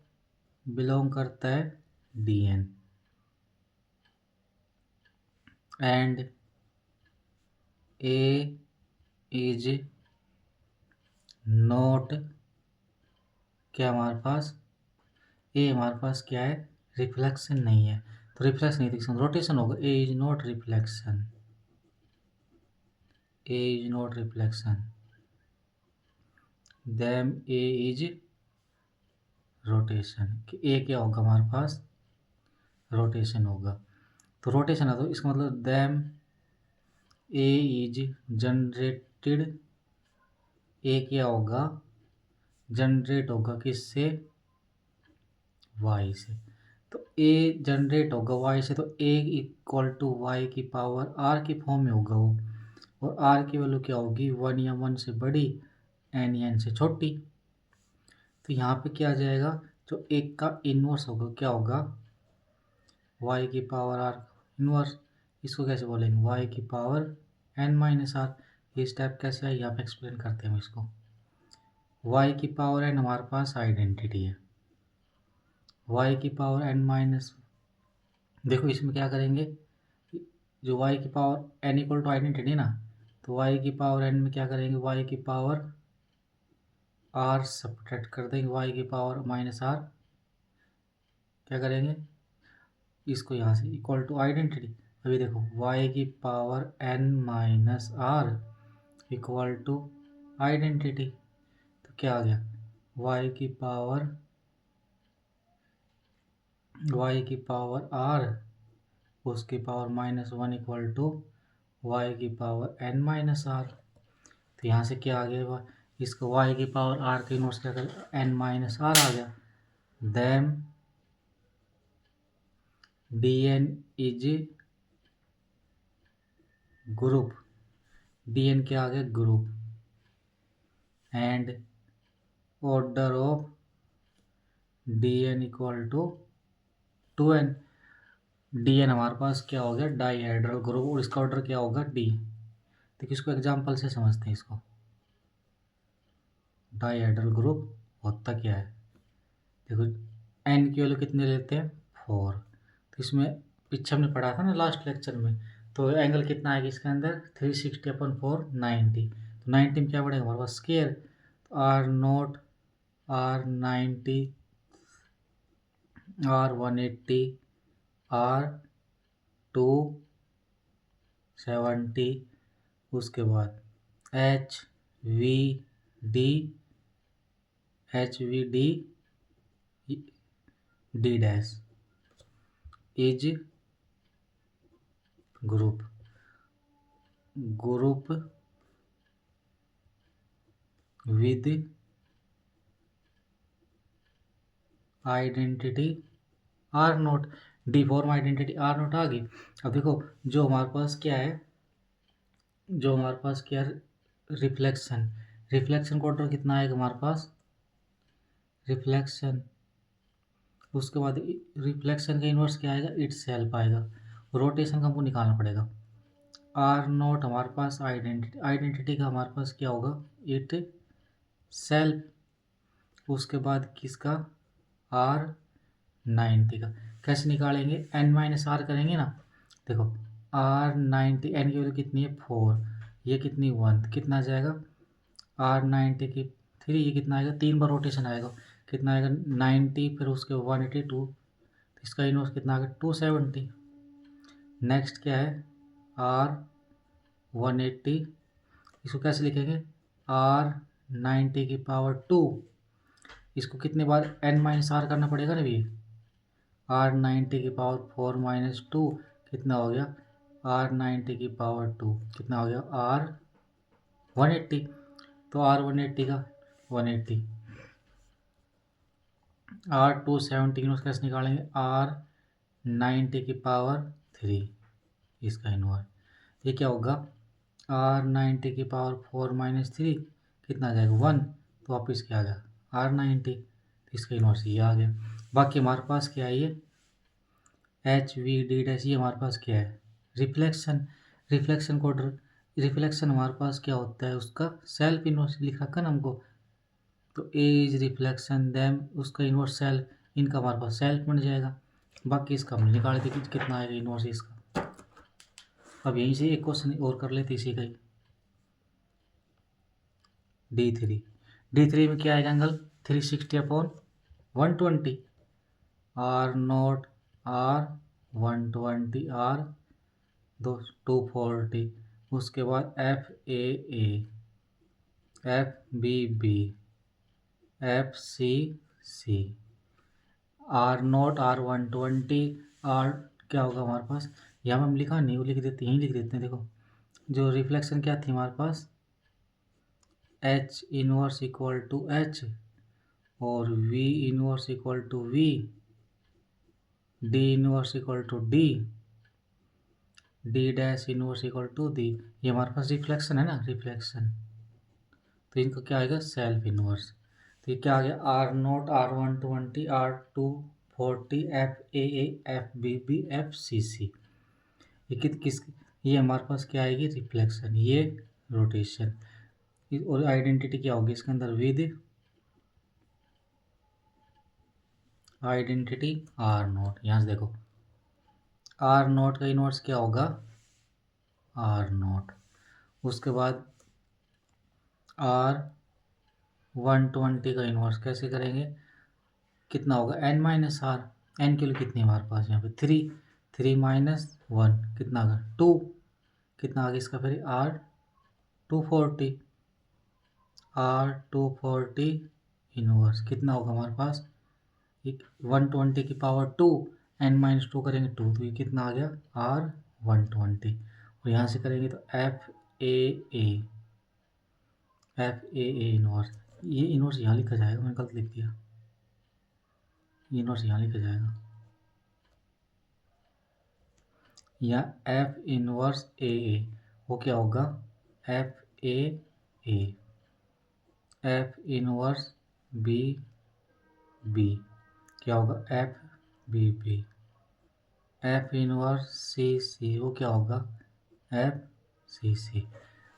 बिलोंग करता है D N and A is not, क्या हमारे पास ए हमारे पास क्या है, रिफ्लेक्शन नहीं है। तो रिफ्लेक्शन नहीं दिख, रोटेशन होगा, a is not reflection, a is not reflection then A is rotation. A क्या होगा हमारे पास, रोटेशन होगा। तो रोटेशन है तो इसका मतलब दैम ए इज जनरेटेड, ए क्या होगा, जनरेट होगा किससे, वाई से। तो ए जनरेट होगा वाई से, तो ए इक्वल टू वाई की पावर आर की फॉर्म में होगा वो। और आर की वैल्यू क्या होगी, 1 या 1 से बड़ी, एन या एन से छोटी। तो यहाँ पे क्या आ जाएगा, जो एक का इन्वर्स होगा क्या होगा, वाई की पावर आर इन्वर्स। इसको कैसे बोलेंगे, वाई की पावर एन माइनस आर। ये स्टेप कैसे है, यहाँ पे एक्सप्लेन करते हैं हम इसको। वाई की पावर एन हमारे पास आइडेंटिटी है, वाई की पावर एन माइनस, देखो इसमें क्या करेंगे, जो वाई की power N equal to identity ना, तो वाई की पावर एन में क्या करेंगे, वाई की पावर आर सब्ट्रैक्ट कर देंगे, वाई की पावर माइनस आर, क्या करेंगे इसको यहाँ से इक्वल टू आइडेंटिटी। अभी देखो वाई की power N minus R equal to identity, तो क्या आ गया वाई की पावर आर उसकी पावर -1 इक्वल टू वाई की पावर एन माइनस आर। तो यहाँ से क्या आ गया, इसको वाई की पावर आर के इनवर्स क्या कर एन माइनस आर आ गया। Then D N is group, D N क्या आ गया group, and order of D N equal to 2n। D N हमारे पास क्या हो गया डाईहेड्रल ग्रुप, और इसका ऑर्डर क्या होगा डी। तो किसको एग्जाम्पल से समझते हैं इसको, डाईहेड्रल ग्रुप होता क्या है। देखो एन की वैल्यू कितने लेते हैं 4, तो इसमें पीछे हमने पढ़ा था ना लास्ट लेक्चर में, तो एंगल कितना आएगा इसके अंदर 360/4 90। तो 90 में क्या बढ़ेगा हमारे पास स्क्वायर, तो R0 R90 R180 R270, उसके बाद HVD D dash is group with identity R0। D form identity R0 आ गई। अब देखो जो हमारे पास क्या है रिफ्लेक्शन का ऑर्डर कितना आएगा हमारे पास रिफ्लेक्शन, उसके बाद रिफ्लेक्शन का इन्वर्स क्या आएगा इट सेल्फ आएगा। रोटेशन का हमको निकालना पड़ेगा। R0 हमारे पास आइडेंटिटी का हमारे पास क्या होगा इट सेल्फ, उसके बाद किसका R90 का कैसे निकालेंगे n-r करेंगे ना। देखो R90 n की वैल्यू कितनी है 4, ये कितनी 1, कितना आ जाएगा R90 की 3, ये कितना आएगा 3 बार रोटेशन आएगा, कितना आएगा 90, फिर उसके 182, इसका इनवर्स कितना आ गया 270। नेक्स्ट क्या है R180, इसको कैसे लिखेंगे R90 की पावर 2, इसको कितने बार n-r करना पड़ेगा ना भैया, R90 की पावर 4 माइनस 2 कितना हो गया R90 की पावर 2 कितना हो गया R180। तो R180 का 180 R270 इनवर्स कैसे निकालेंगे R90 की पावर 3, इसका इनवर्स ये क्या होगा R90 की पावर 4 माइनस 3 कितना आ जाएगा 1, तो वापस क्या आ गया R90, इसका इनवर्स ये आ गया। बाकी हमारे पास क्या है ये HVD डैश, ये हमारे पास क्या है रिफ्लेक्शन को रिफ्लेक्शन हमारे पास क्या होता है उसका सेल्फ इनवर्स लिख रखा ना हमको, तो A इज रिफ्लेक्शन देम उसका इनवर्स सेल्फ, इनका हमारे पास सेल्फ बन जाएगा। बाकी इसका हम निकाल देते कितना आएगा इनवर्स इसका। अब यहीं से एक क्वेश्चन और कर लेते इसी का ही D3 में क्या आएगा एंगल 360/120 R0 R120 R240, उसके बाद FAA FBB FCC R0 R120 R क्या होगा हमारे पास, यहाँ हम लिखा नहीं वो लिख देते यहीं लिख देते हैं। देखो जो रिफ्लेक्शन क्या थी हमारे पास H inverse equal to H और V inverse equal to V, D inverse equal to D, D dash inverse equal to D, ये हमारे पास रिफ्लेक्शन है ना रिफ्लेक्शन, तो इनका क्या आएगा सेल्फ इनवर्स। तो ये क्या आ गया R0 R120 R240 FAA FBB FCC, ये किस ये हमारे पास क्या आएगी रिफ्लेक्शन, ये रोटेशन, और आइडेंटिटी क्या होगी इसके अंदर विद आइडेंटिटी R0। यहाँ से देखो R0 का इनवर्स क्या होगा R0, उसके बाद 120 का इन्वर्स कैसे करेंगे, कितना होगा n माइनस आर, एन के लिए कितनी है हमारे पास यहाँ पे 3, 3 माइनस 1 कितना आ गया 2, कितना आ गया इसका फिर आर 240, आर 240 इनवर्स कितना होगा हमारे पास, 120 की पावर 2, n माइनस 2 करेंगे 2, तो ये कितना आ गया आर 120, और यहाँ से करेंगे तो एफ ए इनवर्स, ये इनवर्स यहाँ लिखा जाएगा, मैंने गलत लिख दिया, ये इनवर्स यहाँ लिखा जाएगा, या एफ इनवर्स ए वो क्या होगा एफ एफ इनवर्स बी क्या होगा एफ एफ इनवर्स सी वो क्या होगा एफ सी।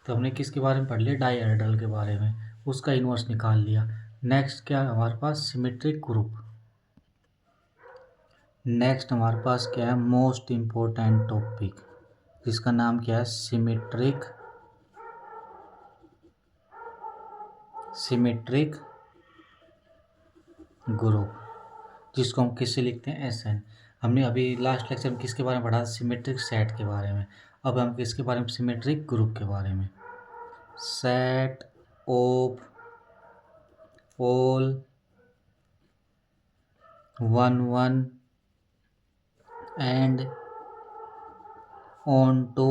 तो हमने किसके बारे में पढ़ लिया, डाइहेड्रल के बारे में, उसका इनवर्स निकाल लिया। नेक्स्ट क्या है हमारे पास, सिमेट्रिक ग्रुप। नेक्स्ट हमारे पास क्या है, मोस्ट इम्पोर्टेंट टॉपिक, जिसका नाम क्या है सिमेट्रिक ग्रुप, जिसको हम किससे लिखते हैं एस एन। हमने अभी लास्ट लेक्चर में किसके बारे में पढ़ा, सिमेट्रिक सेट के बारे में। अब हम किसके बारे में, सिमेट्रिक ग्रुप के बारे में। Set of all 1 1 and onto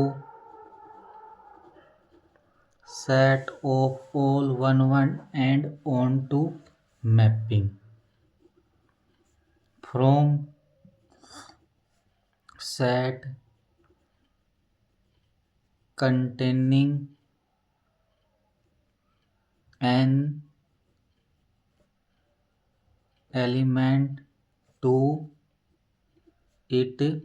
set of all 1 1 and on to mapping from set containing an element to itself।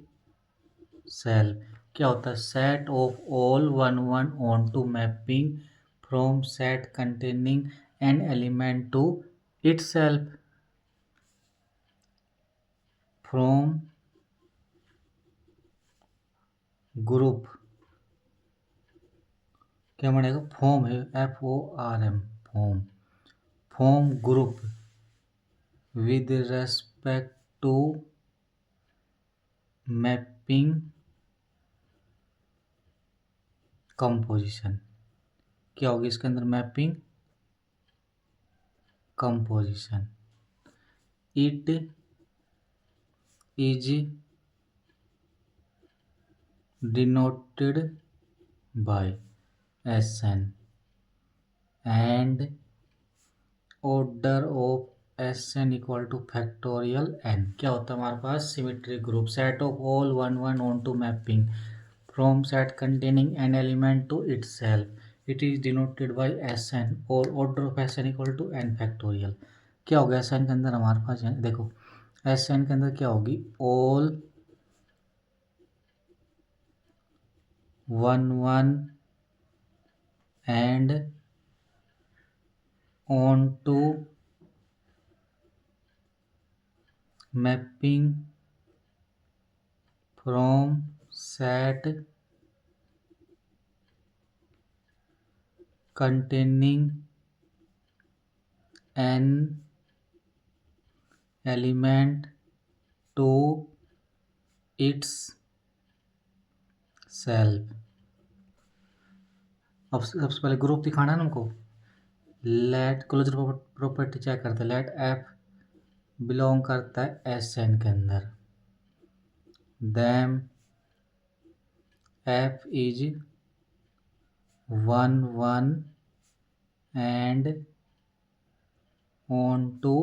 क्या होता है, set of all 1 1 onto mapping from set containing n element to itself, from group क्या बनेगा, form है FORM form group with respect to mapping composition. क्या होगी इसके अंदर, mapping composition. It is denoted by SN and order of SN equal to factorial n। क्या होता है हमारे पास, symmetric group, set of all 1 1 onto mapping from set containing n element to itself, it is denoted by SN और order of SN equal to n factorial. क्या होगा SN के अंदर हमारे पास, देखो SN के अंदर क्या होगी, all 1 1 and on to mapping from set containing an element to its self। अब सबसे पहले ग्रुप दिखाना है ना हमको, लेट क्लोजर प्रॉपर्टी चेक करते हैं, लेट एफ बिलोंग करता है SN के अंदर, then F is 1 1 and onto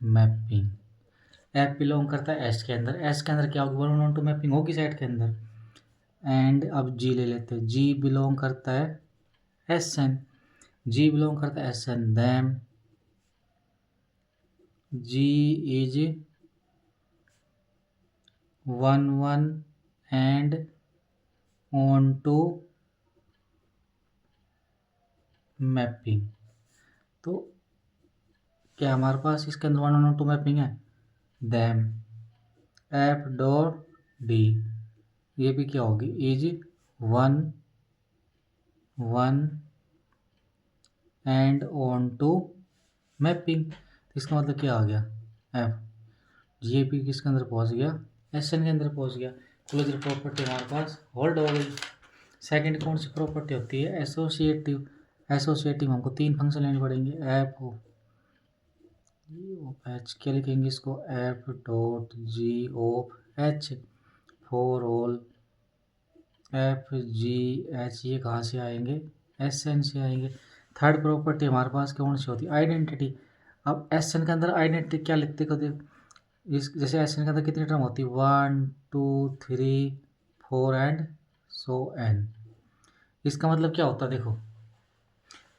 mapping. F belong करता है S के अंदर, S के अंदर क्या होगी, 1 1 ऑन टू मैपिंग होगी सेट के अंदर। एंड अब G ले लेते हैं, G बिलोंग करता है SN, G बिलोंग करता है SN, then G is 1 1 and onto mapping. तो क्या हमारे पास इसके अंदर 1 1 टू मैपिंग है, देन एफ डॉट डी ये भी क्या होगी, is 1 1 and onto mapping. तो इसका मतलब क्या आ गया, एफ जीएपी किसके अंदर पहुंच गया, एसएन के अंदर पहुंच गया। क्लोजर प्रॉपर्टी हमारे पास होल्ड हो गई। सेकंड कौन सी प्रॉपर्टी होती है, एसोसिएटिव। एसोसिएटिव हमको 3 फंक्शन लेने पड़ेंगे, एफ एच, क्या लिखेंगे इसको, F dot ji of H for all F G H, ये कहाँ से आएंगे, एस एन से आएंगे। थर्ड प्रॉपर्टी हमारे पास कौन सी होती है, आइडेंटिटी। अब एस एन के अंदर आइडेंटिटी क्या लिखते को देख, इस जैसे एस एन के अंदर कितनी टर्म होती है, 1 2 3 4 एंड सो एन। इसका मतलब क्या होता है, देखो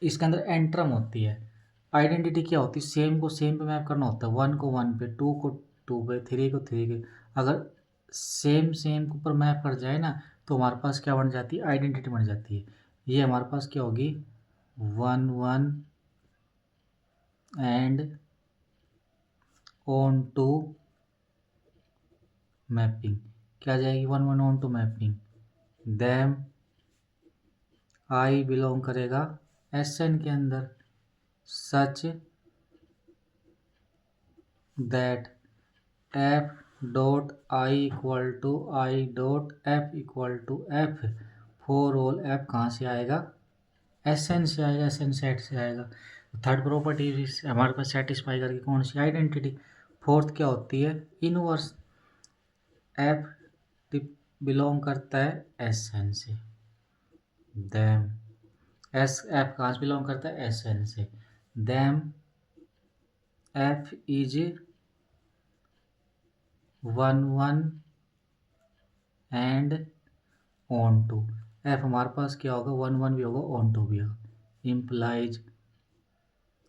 इसके अंदर एन टर्म होती है। आइडेंटिटी क्या होती है, सेम को सेम पे मैप करना होता है, 1 को 1 पे, 2 को 2 पे, 3 को 3 पे। अगर सेम सेम के ऊपर मैप कर जाए ना तो हमारे पास क्या बन जाती है, आइडेंटिटी बन जाती है। ये हमारे पास क्या होगी, 1 1 एंड ऑन टू मैपिंग, क्या आ जाएगी, 1 1 onto mapping. Then I belong करेगा एस एन के अंदर, such that F dot I equal to I dot F equal to F for all F कहाँ से आएगा, एस एन से आएगा, एस एन सेट से आएगा। थर्ड प्रॉपर्टी हमारे पास सेटिस्फाई करके कौन सी, आइडेंटिटी। फोर्थ क्या होती है, इनवर्स। एफ बिलोंग करता है एस एन से, दैम एस एफ कहाँ से बिलोंग करता है, एस एन से। Then F is 1 1 and onto. F हमारे पास क्या होगा, 1 1 भी होगा, ऑन टू भी होगा। Implies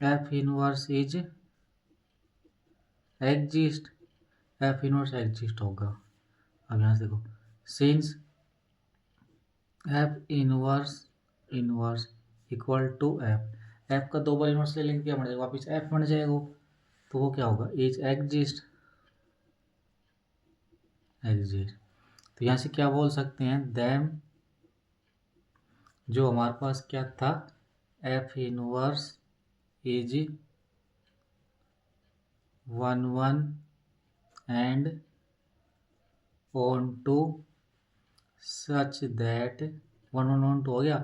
F inverse is exist, F inverse exist होगा। अब यहाँ से देखो, since F inverse equal to F, F का 2 बार इनवर्स ले लेंगे क्या बन जाएगा, वापिस एफ बन जाएगा। तो वो क्या होगा, इज एग्जिस्ट, एग्जिस्ट। तो यहाँ से क्या बोल सकते हैं, दैम जो हमारे पास क्या था, F inverse is 1 1 and onto such that 1 1 onto हो गया।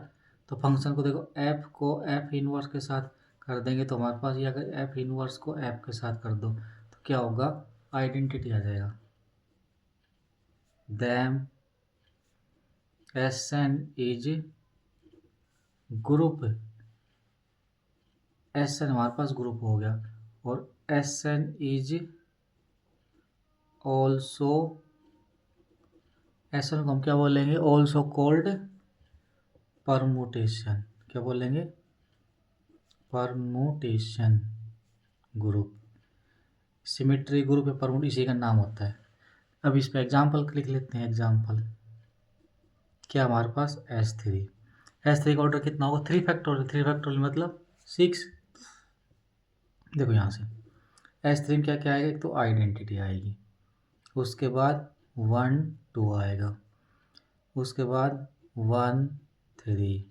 तो फंक्शन को देखो, एफ को एफ इनवर्स के साथ कर देंगे तो हमारे पास ये अगर एफ इनवर्स को एफ के साथ कर दो तो क्या होगा, आइडेंटिटी आ जाएगा। Then S N is group, S N हमारे पास ग्रुप हो गया, और S N is also, S N को हम क्या बोलेंगे, ऑल्सो कॉल्ड परमुटेशन। क्या बोलेंगे, परमुटेशन ग्रुप। सिमेट्री ग्रुप या परमुट इसी का नाम होता है। अब इस पे एग्जाम्पल लिख लेते हैं। एग्जाम्पल क्या हमारे पास S3, S3 का ऑर्डर कितना होगा, 3 फैक्टोरियल, 3 फैक्टोरियल मतलब 6। देखो यहाँ से S3 में क्या क्या आएगा, एक तो आइडेंटिटी आएगी, उसके बाद 1 2 आएगा, उसके बाद 1 3,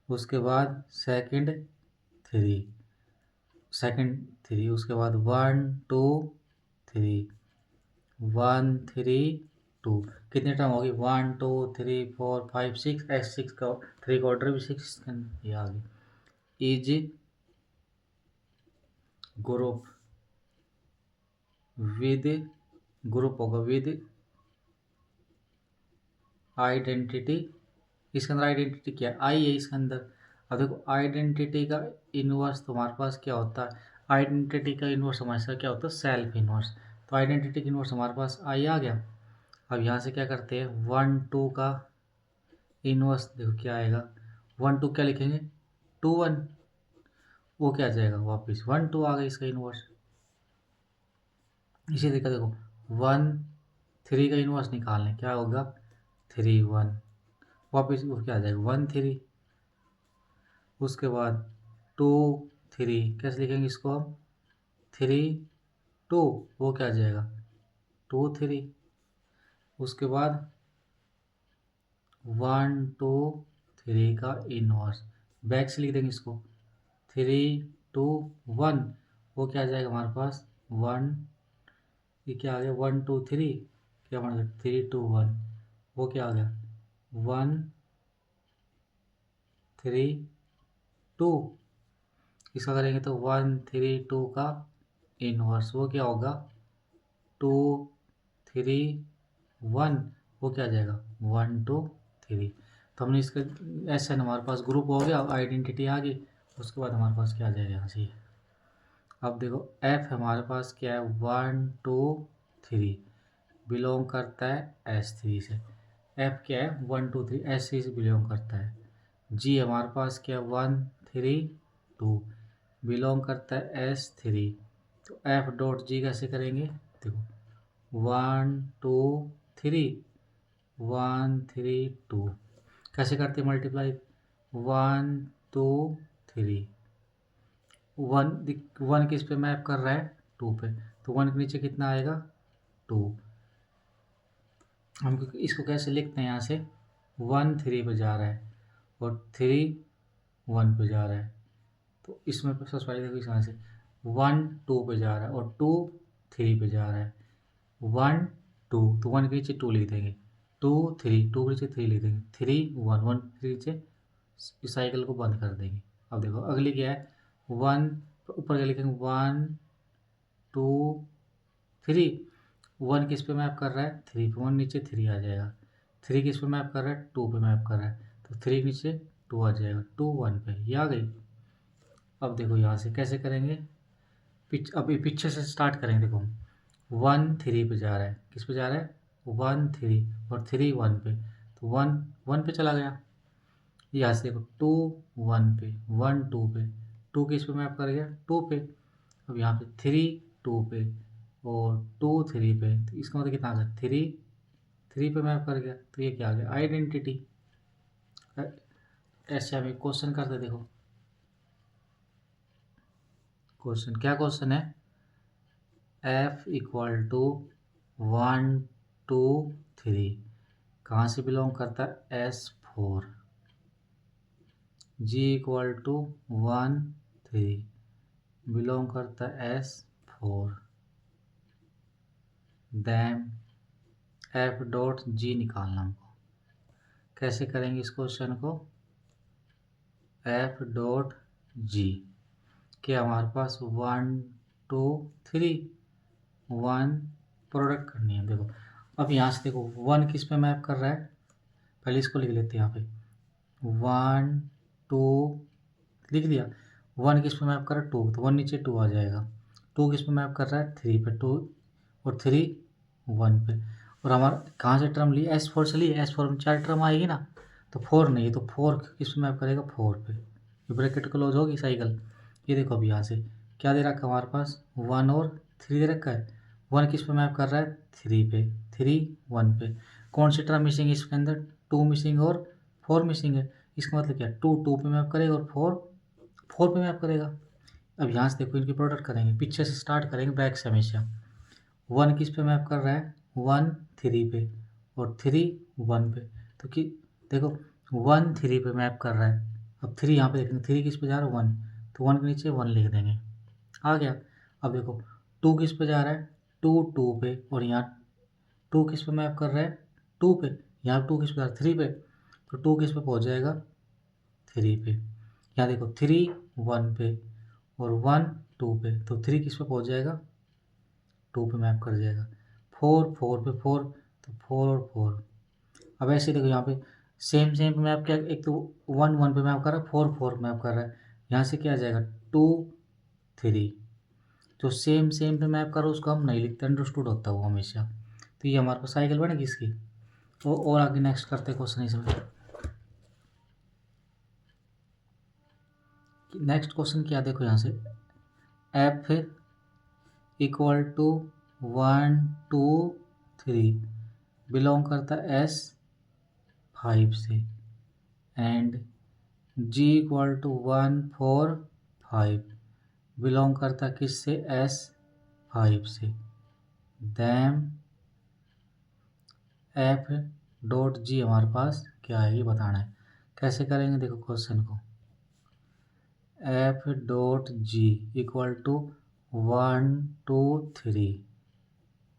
उसके बाद सेकंड 3, उसके बाद 1 2 3 1 3 2, कितने टर्म होगी, 1 2 3 4 5 6, S6 का 3 का ऑर्डर भी 6, ये आ गई। इज ग्रुप विद, ग्रुप होगा विद आइडेंटिटी, इसके अंदर आइडेंटिटी क्या है, आई है इसके अंदर। अब देखो आइडेंटिटी का इनवर्स तो हमारे पास क्या होता है, आइडेंटिटी का इनवर्स हमारे साथ क्या होता है, सेल्फ इनवर्स। तो आइडेंटिटी का इनवर्स हमारे पास आई आ गया। अब यहाँ से क्या करते हैं, 1 2 का इनवर्स देखो क्या आएगा, 1 2 क्या लिखेंगे, 2 1, वो क्या आ जाएगा, वापिस 1 2 आ गया इसका इनवर्स। इसी तरीके देखो 1 3 का इनवर्स निकालने, क्या होगा 3 1, वापिस वो क्या आ जाएगा 1 3, उसके बाद 2 3, कैसे लिखेंगे इसको हम, 3 2, वो क्या आ जाएगा 2 3, उसके बाद 1 2 3 का इनवर्स, बैक से लिख देंगे इसको 3 2 1, वो क्या आ जाएगा हमारे पास 1, ये क्या आ गया 1 2 3, क्या बन 3 2 1, वो क्या आ गया 1 3 2, इसका करेंगे तो 1 3 2 का इनवर्स, वो क्या होगा 2 3 1, वो क्या आ जाएगा 1 2 3। तो हमने इसका ऐसा हमारे पास ग्रुप हो गया, आइडेंटिटी आ गई। उसके बाद हमारे पास क्या आ जाएगा यहाँ से, अब देखो एफ हमारे पास क्या है 1 2 3, बिलोंग करता है S3 से। एफ क्या है 1 2 3 S3 से बिलोंग करता है। जी हमारे पास क्या है 1 3 2, बिलोंग करता है S3। तो एफ डॉट जी कैसे करेंगे, देखो 1 2 3 1 3 2, कैसे करते मल्टीप्लाई 1 2 3, वन किस पे मैप कर रहा है 2 पे, तो 1 के नीचे कितना आएगा 2। हम इसको कैसे लिखते हैं, यहाँ से 1 3 पे जा रहा है और 3 1 पे जा रहा है, तो इसमें सबसे पहले देखो इस यहाँ से 1 2 पे जा रहा है और 2 3 पे जा रहा है। 1 2, तो 1 के नीचे 2 लिख देंगे, 2 3, 2 के नीचे 3 लिख देंगे, 3 1, 1 के नीचे इस साइकिल को बंद कर देंगे। अब देखो अगली क्या है 1, ऊपर क्या लिखेंगे 1 2 3, 1 किस पे मैप कर रहा है 3 पे, 1 नीचे 3 आ जाएगा। 3 किस पे मैप कर रहा है 2 पे मैप कर रहा है, तो 3 नीचे 2 आ जाएगा, 2 1 पे, ये आ गई। अब देखो यहाँ से कैसे करेंगे, अभी पीछे से स्टार्ट करेंगे। देखो 1 3 पे जा रहा है, किस पे जा रहा है 1 3 और 3 1 पे, तो 1 1 पे चला गया। यहाँ से देखो 2 1 पे, 1 2 पे, 2 किस पे मैप कर गया 2 पे। अब यहाँ पे 3 2 पे और 2 3 पे, तो इसका मतलब कितना आ गया 3 3 पे मैप कर गया, तो ये क्या आ गया आइडेंटिटी। ऐसे हम एक क्वेश्चन करते, देखो क्वेश्चन क्या क्वेश्चन है, एफ इक्वल टू 1 2 3, कहाँ से बिलोंग करता है S4। Ji equal to 1 3, belong करता है S4। देन एफ डॉट जी निकालना हमको, कैसे करेंगे इस क्वेश्चन को, एफ डॉट जी क्या हमारे पास 1 2 3 1 प्रोडक्ट करनी है। देखो अब यहाँ से देखो 1 किस पे मैप कर रहा है, पहले इसको लिख लेते हैं यहाँ पे 1 2 लिख दिया। 1 किस पे मैप कर रहा है 2, तो 1 नीचे 2 आ जाएगा। 2 किस पे मैप कर रहा है 3 पे, 2 और 3 1 पे। और हमारा कहाँ से टर्म ली S4 से ली, S4 में 4 टर्म आएगी ना, तो 4 नहीं है, तो 4 किस पे मैप करेगा 4 पे, ब्रैकेट क्लोज होगी साइकिल। ये देखो अब यहाँ से क्या दे रखा है हमारे पास 1 और 3 दे रखा है। 1 किस पे मैप कर रहा है 3 पे, 3 1 पे, कौन सी टर्म मिसिंग है इसके अंदर 2 मिसिंग और 4 मिसिंग है। इसका मतलब क्या 2 2 पे मैप करेगा और 4 4 पे मैप करेगा। अब यहाँ से देखो इनकी प्रोडक्ट करेंगे, पीछे से स्टार्ट करेंगे बैक से हमेशा। 1 किस पे मैप कर रहा है 1 3 पे और 3 1 पे, तो कि देखो 1 3 पे मैप कर रहा है। अब 3 यहाँ पे देखेंगे 3 किस पे जा रहा है 1, तो 1 के नीचे 1 लिख देंगे, आ गया। अब देखो 2 किस पे जा रहा है 2 2 पे, और यहाँ 2 किस पे मैप कर रहा है 2 पे, यहाँ 2 किस पे जा रहा है 3 पे, तो 2 किस पे पहुँच जाएगा 3 पे। यहाँ देखो 3 1 पे और 1 2 पे, तो 3 किस पे पहुँच जाएगा 2 पे मैप कर जाएगा। 4 4 पे 4, तो 4 और 4। अब ऐसे देखो यहाँ पे सेम सेम पे मैप क्या, एक तो 1 1 पे मैप कर रहा है, 4 4 मैप कर रहा है, यहाँ से क्या आ जाएगा 2 3। जो सेम सेम पे मैप करो उसको हम नहीं लिखते, अंडरस्टूड होता है वो हमेशा। तो ये हमारे पास साइकिल बनेगी इसकी। और आगे नेक्स्ट करते क्वेश्चन इसमें। नेक्स्ट क्वेश्चन क्या देखो यहाँ से, एफ इक्वल टू 1 2 3, बिलोंग करता है S5 से, and G equal to 1 4 5, belong करता है किससे S5 से। देन एफ डॉट जी हमारे पास क्या है ये बताना है, कैसे करेंगे देखो क्वेश्चन को। F dot G equal to 1 2 3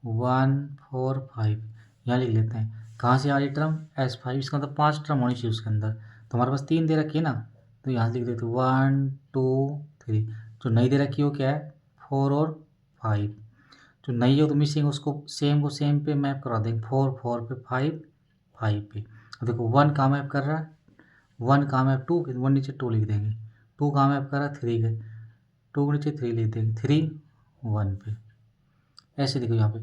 1 4 5 यहाँ लिख लेते हैं। कहाँ से आ रही टर्म S5, इसका मतलब 5 टर्म होनी चाहिए उसके अंदर, तो हमारे पास 3 दे रखी है ना, तो यहाँ से लिख देते 1 2 3। जो नहीं दे रखी है वो क्या है 4 और 5। जो नहीं है तो मिसिंग, उसको सेम को सेम पे मैप करा देंगे, 4 4 पे 5 5 पे। अब देखो 1 कहाँ मैप कर रहा है, 1 कहाँ मैप 2 के, 1 नीचे 2 लिख देंगे, 2 कहाँ मैप कर रहा है 3 के, 2 के नीचे 3 लिख देंगे, 3 1 पे। ऐसे देखो यहाँ पे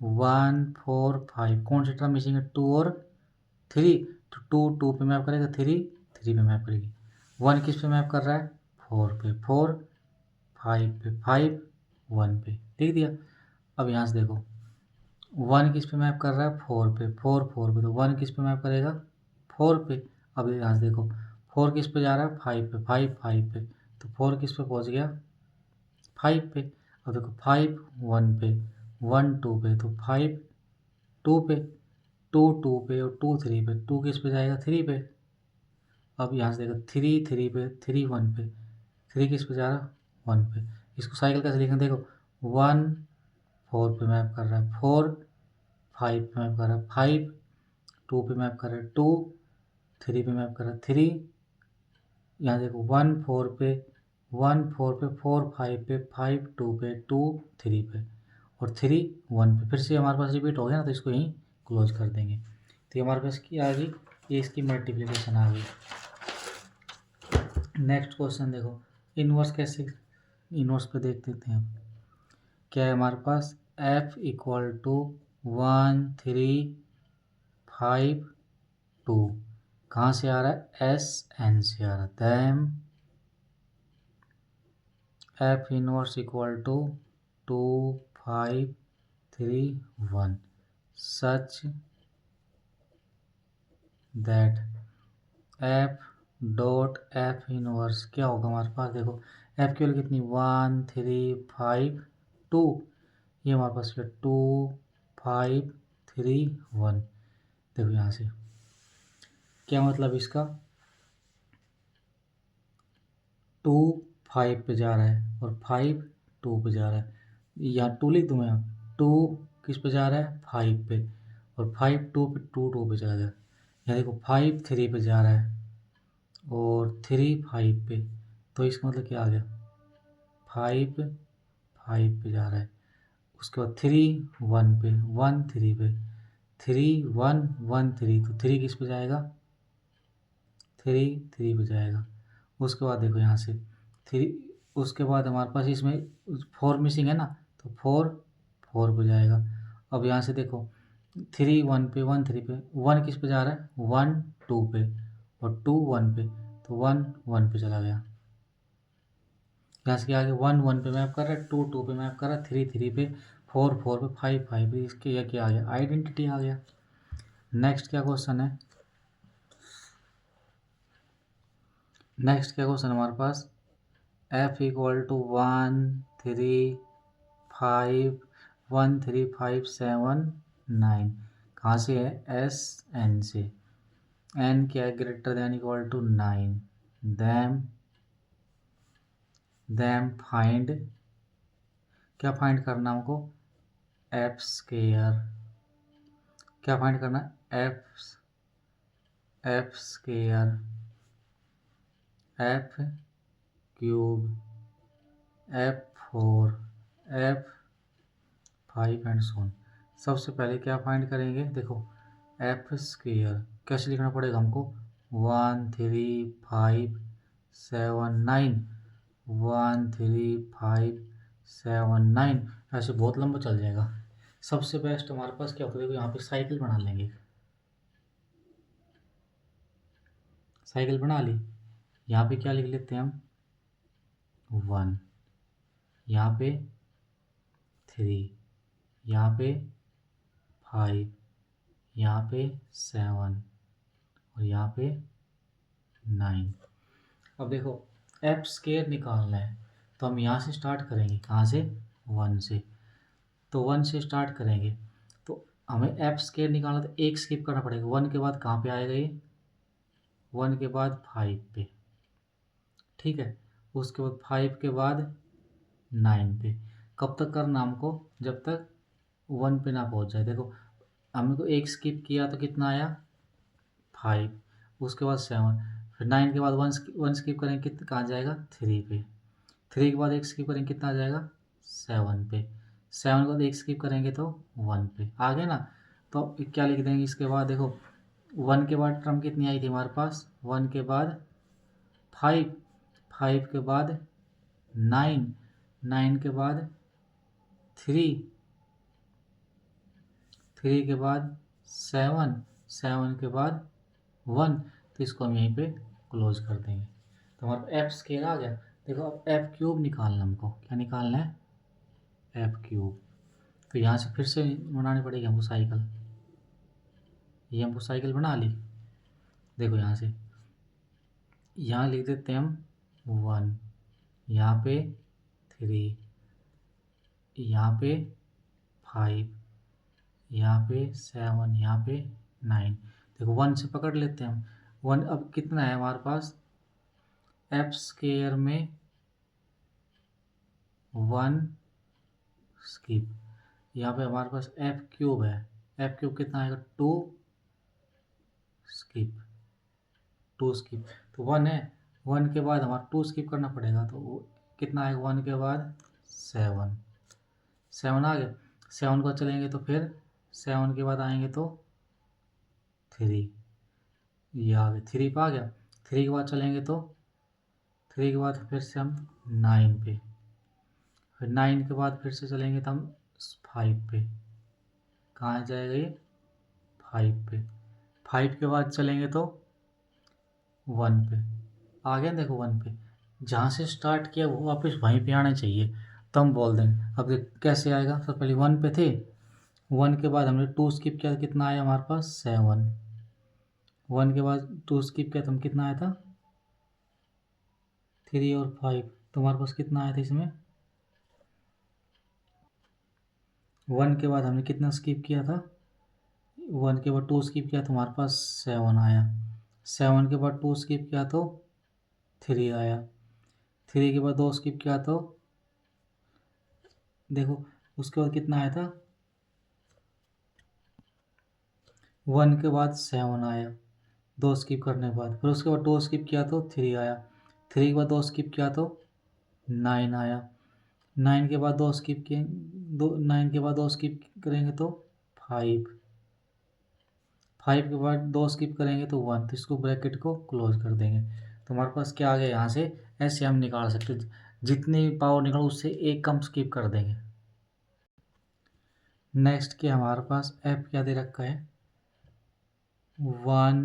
1 4 5 कौन सी टर्म मिसिंग है 2 और 3, तो 2 2 पे मैप करेगा, 3 3 पे मैप करेगी। 1 किस पे मैप कर रहा है 4 पे, 4 5 पे, 5 1 पे, लिख दिया। अब यहाँ से देखो 1 किस पे मैप कर रहा है 4 पे, 4 4 पे, तो 1 किस पे मैप करेगा 4 पे। अब यहाँ से देखो 4 किस पे जा रहा है 5 पे, 5 5 पे, तो 4 किस पे पहुँच गया 5 पे। अब देखो 5 1 पे, 1 2 पे, तो 5 2 पे, 2 2 पे और 2 3 पे, 2 किस पे जाएगा 3 पे। अब यहाँ से देखो 3 3 पे, 3 1 पे, 3 किस पे जा रहा है 1 पे। इसको साइकिल कैसे लिखें देखो 1 4 पे मैप कर रहा है, 4 5 पे मैप कर रहा है, 5 2 पे मैप कर रहा है, 2 3 पे मैप कर रहा है, 3 यहाँ देखो 1 4 पे, 1 4 पे, 4 5 पे, 5 2 पे, 2 3 पे और 3 1 पे। फिर से हमारे पास रिपीट हो गया ना, तो इसको यहीं क्लोज कर देंगे। तो ये हमारे पास क्या आ गई, ये इसकी मल्टीप्लिकेशन आ गई। नेक्स्ट क्वेश्चन देखो, इनवर्स कैसे, इनवर्स पे देख लेते हैं। क्या है हमारे पास f इक्वल टू 1 3 5 2, कहाँ से आ रहा है एस एन से आ रहा है, then f inverse equal to 2 5 3 1 such that f dot f inverse क्या होगा हमारे पास, देखो f की वैल्यू कितनी 1 3 5 2, ये हमारे पास 2 5 3 1। देखो यहाँ से क्या मतलब इसका, 2 5 पे जा रहा है और 5 2 पे जा रहा है, यहाँ 2 लिख दूँ मैं, 2 किस पे जा रहा है 5 पे और 5 2 पे 2 2 पे चला गया। यहाँ देखो 5 3 पे जा रहा है और 3 5 पे, तो इसका मतलब क्या आ गया 5 5 पे जा रहा है। उसके बाद 3 1 पे, 1 3 पे, 3 1 1 3, तो 3 किस पे जाएगा 3 3 पे जाएगा। उसके बाद देखो यहाँ से 3, उसके बाद हमारे पास इसमें 4 मिसिंग है ना, तो 4 4 पे जाएगा। अब यहाँ से देखो 3 1 पे, 1 3 पे, 1 किस पे जा रहा है 1 2 पे और 2 1 पे, तो 1 1 पे चला गया। यहाँ से क्या आ गया 1 1 पे मैप कर रहा है, 2 2 पे मैप कर रहा है, 3 3 पे, 4 4 पे, 5 5 पे, इसके यह क्या आ गया आइडेंटिटी आ गया। नेक्स्ट क्या क्वेश्चन है, नेक्स्ट क्या क्वेश्चन हमारे पास f इक्वल टू 1 3 5 1 3 5 7 9, कहाँ से है एस एन से, एन क्या है greater than equal to 9, then find, क्या फाइंड करना हमको एफ स्केयर, क्या फाइंड करना f f square, f cube, f 4 f 5 and so on. सबसे पहले क्या फाइंड करेंगे देखो एफ स्क्वेयर कैसे लिखना पड़ेगा हमको 1 3 5 7 9 1 3 5 7 9, ऐसे बहुत लंबा चल जाएगा। सबसे बेस्ट हमारे पास क्या होता है, देखो यहाँ पे साइकिल बना लेंगे, साइकिल बना ली। यहाँ पे क्या लिख लेते हैं हम 1, यहाँ पे 3, यहाँ पे 5, यहाँ पे 7 और यहाँ पे 9। अब देखो एफ स्केयर निकालना है, तो हम यहाँ से स्टार्ट करेंगे, कहाँ से 1 से, तो 1 से स्टार्ट करेंगे, तो हमें एफ स्केयर निकालना, तो एक स्किप करना पड़ेगा। 1 के बाद कहाँ पे आएगा ये 1 के बाद 5 पे, ठीक है। उसके बाद 5 के बाद 9 पे। कब तक करना हमको, जब तक 1 पे ना पहुंच जाए। देखो हमने को एक स्किप किया तो कितना आया 5, उसके बाद 7, फिर 9 के बाद 1 स्किप करेंगे कितना, कहाँ जाएगा 3 पे। 3 के बाद एक स्किप करेंगे कितना आ जाएगा 7 पे। 7 के बाद एक स्किप करेंगे तो 1 पे आ गए ना। तो अब क्या लिख देंगे इसके बाद, देखो 1 के बाद टर्म कितनी आई थी हमारे पास, 1 के बाद 5, 5 के बाद 9, 9 के बाद 3, 3 के बाद 7, 7 के बाद 1। तो इसको हम यहीं पे क्लोज कर देंगे। तो हमारा एफ स्केयर आ गया। देखो अब एफ क्यूब निकालना, हमको क्या निकालना है, एफ क्यूब। तो यहाँ से फिर से बनानी पड़ेगी हमको साइकिल। ये हमको साइकिल बना ली। देखो यहाँ से, यहाँ लिख देते हैं हम 1, यहाँ पे 3, यहाँ पे 5, यहाँ पे 7, यहाँ पे 9। देखो 1 से पकड़ लेते हैं हम। 1 अब कितना है हमारे पास, एफ स्केयर में 1 स्किप, यहाँ पे हमारे पास एफ क्यूब है। एफ क्यूब कितना आएगा 2 स्किप, 2 स्किप। तो 1 है, 1 के बाद हमारा 2 स्किप करना पड़ेगा। तो वो कितना आएगा 1 के बाद 7, 7 आ गया। 7 को चलेंगे तो फिर 7 के बाद आएंगे तो 3, ये आ गया 3 पे आ गया। 3 के बाद चलेंगे तो 3 के बाद फिर से हम 9 पे, फिर 9 के बाद फिर से चलेंगे तो हम 5 पे। कहाँ जाएगा ये 5 पे। 5 के बाद चलेंगे तो 1 पे आ गया। देखो 1 पे जहाँ से स्टार्ट किया वो वापस वहीं पे आना चाहिए, तो हम बोल देंगे। अब देख कैसे आएगा, सबसे पहले 1 पे थे, 1 के बाद हमने 2 स्किप किया, कितना आया हमारे पास 7। 1 के बाद 2 स्किप किया तो हम कितना आया था 3 और 5। तो हमारे पास कितना आया था इसमें, 1 के बाद हमने कितना स्किप किया था, 1 के बाद 2 स्किप किया तो हमारे पास 7 आया। 7 के बाद 2 स्किप किया तो 3 आया। 3 के बाद 2 स्किप किया तो देखो उसके बाद कितना आया था, 1 के बाद 7 आया 2 स्किप करने के बाद। फिर उसके बाद 2 स्किप किया तो 3 आया। 3 के बाद 2 स्किप किया तो 9 आया। 9 के बाद 2 स्किप किए, 9 के बाद 2 स्किप करेंगे तो 5, 5 के बाद 2 स्किप करेंगे तो 1। तो इसको ब्रैकेट को क्लोज कर देंगे। तो हमारे पास क्या आ गया, यहाँ से ऐसे हम निकाल सकते हैं, जितनी पावर निकालो उससे एक कम स्किप कर देंगे। नेक्स्ट क्या हमारे पास एफ क्या दे रखा है 1,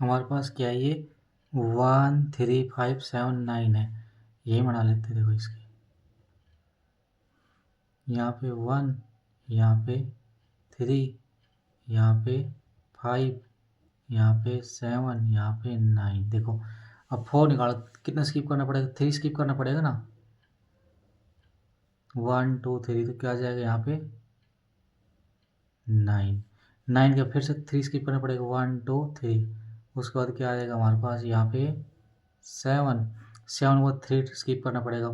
हमारे पास क्या है ये 1 3 5 7 9 है। यही बना लेते हैं। देखो इसकी यहाँ पे 1, यहाँ पे 3, यहाँ पे 5, यहाँ पे 7, यहाँ पे 9। देखो अब 4 निकालो, कितना स्किप करना पड़ेगा, 3 स्किप करना पड़ेगा ना, 1 2 3। तो क्या आ जाएगा यहाँ पे 9, 9 का फिर से 3 स्किप करना पड़ेगा, 1 2 3। उसके बाद क्या आ जाएगा हमारे पास यहाँ पे 7, 7 को 3 स्किप करना पड़ेगा,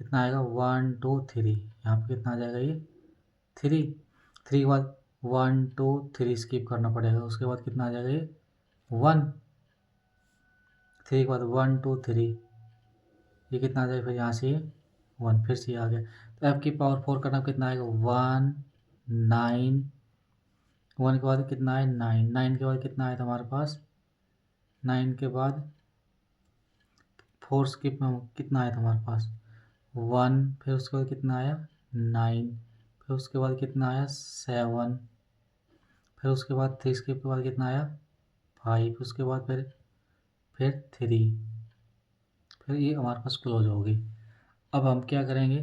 कितना आएगा 1 2 3। यहाँ पे कितना आ जाएगा ये 3, 3 के बाद 1 2 3 स्किप करना पड़ेगा। उसके बाद कितना आ जाएगा ये 1, 3 के बाद 1 2 3, ये कितना आ जाएगा फिर यहाँ से 1, फिर से आ गया। तो एफ की पावर 4 करना कितना आएगा 1 9, 1 के बाद कितना है 9, 9 के बाद कितना आया था हमारे पास, 9 के बाद 4 स्किप में कितना आया था हमारे पास 1, फिर उसके बाद कितना आया 9, फिर उसके बाद कितना आया 7, फिर उसके बाद 3 स्किप के बाद कितना आया 5, उसके बाद फिर 3, फिर ये हमारे पास क्लोज हो गई। अब हम क्या करेंगे,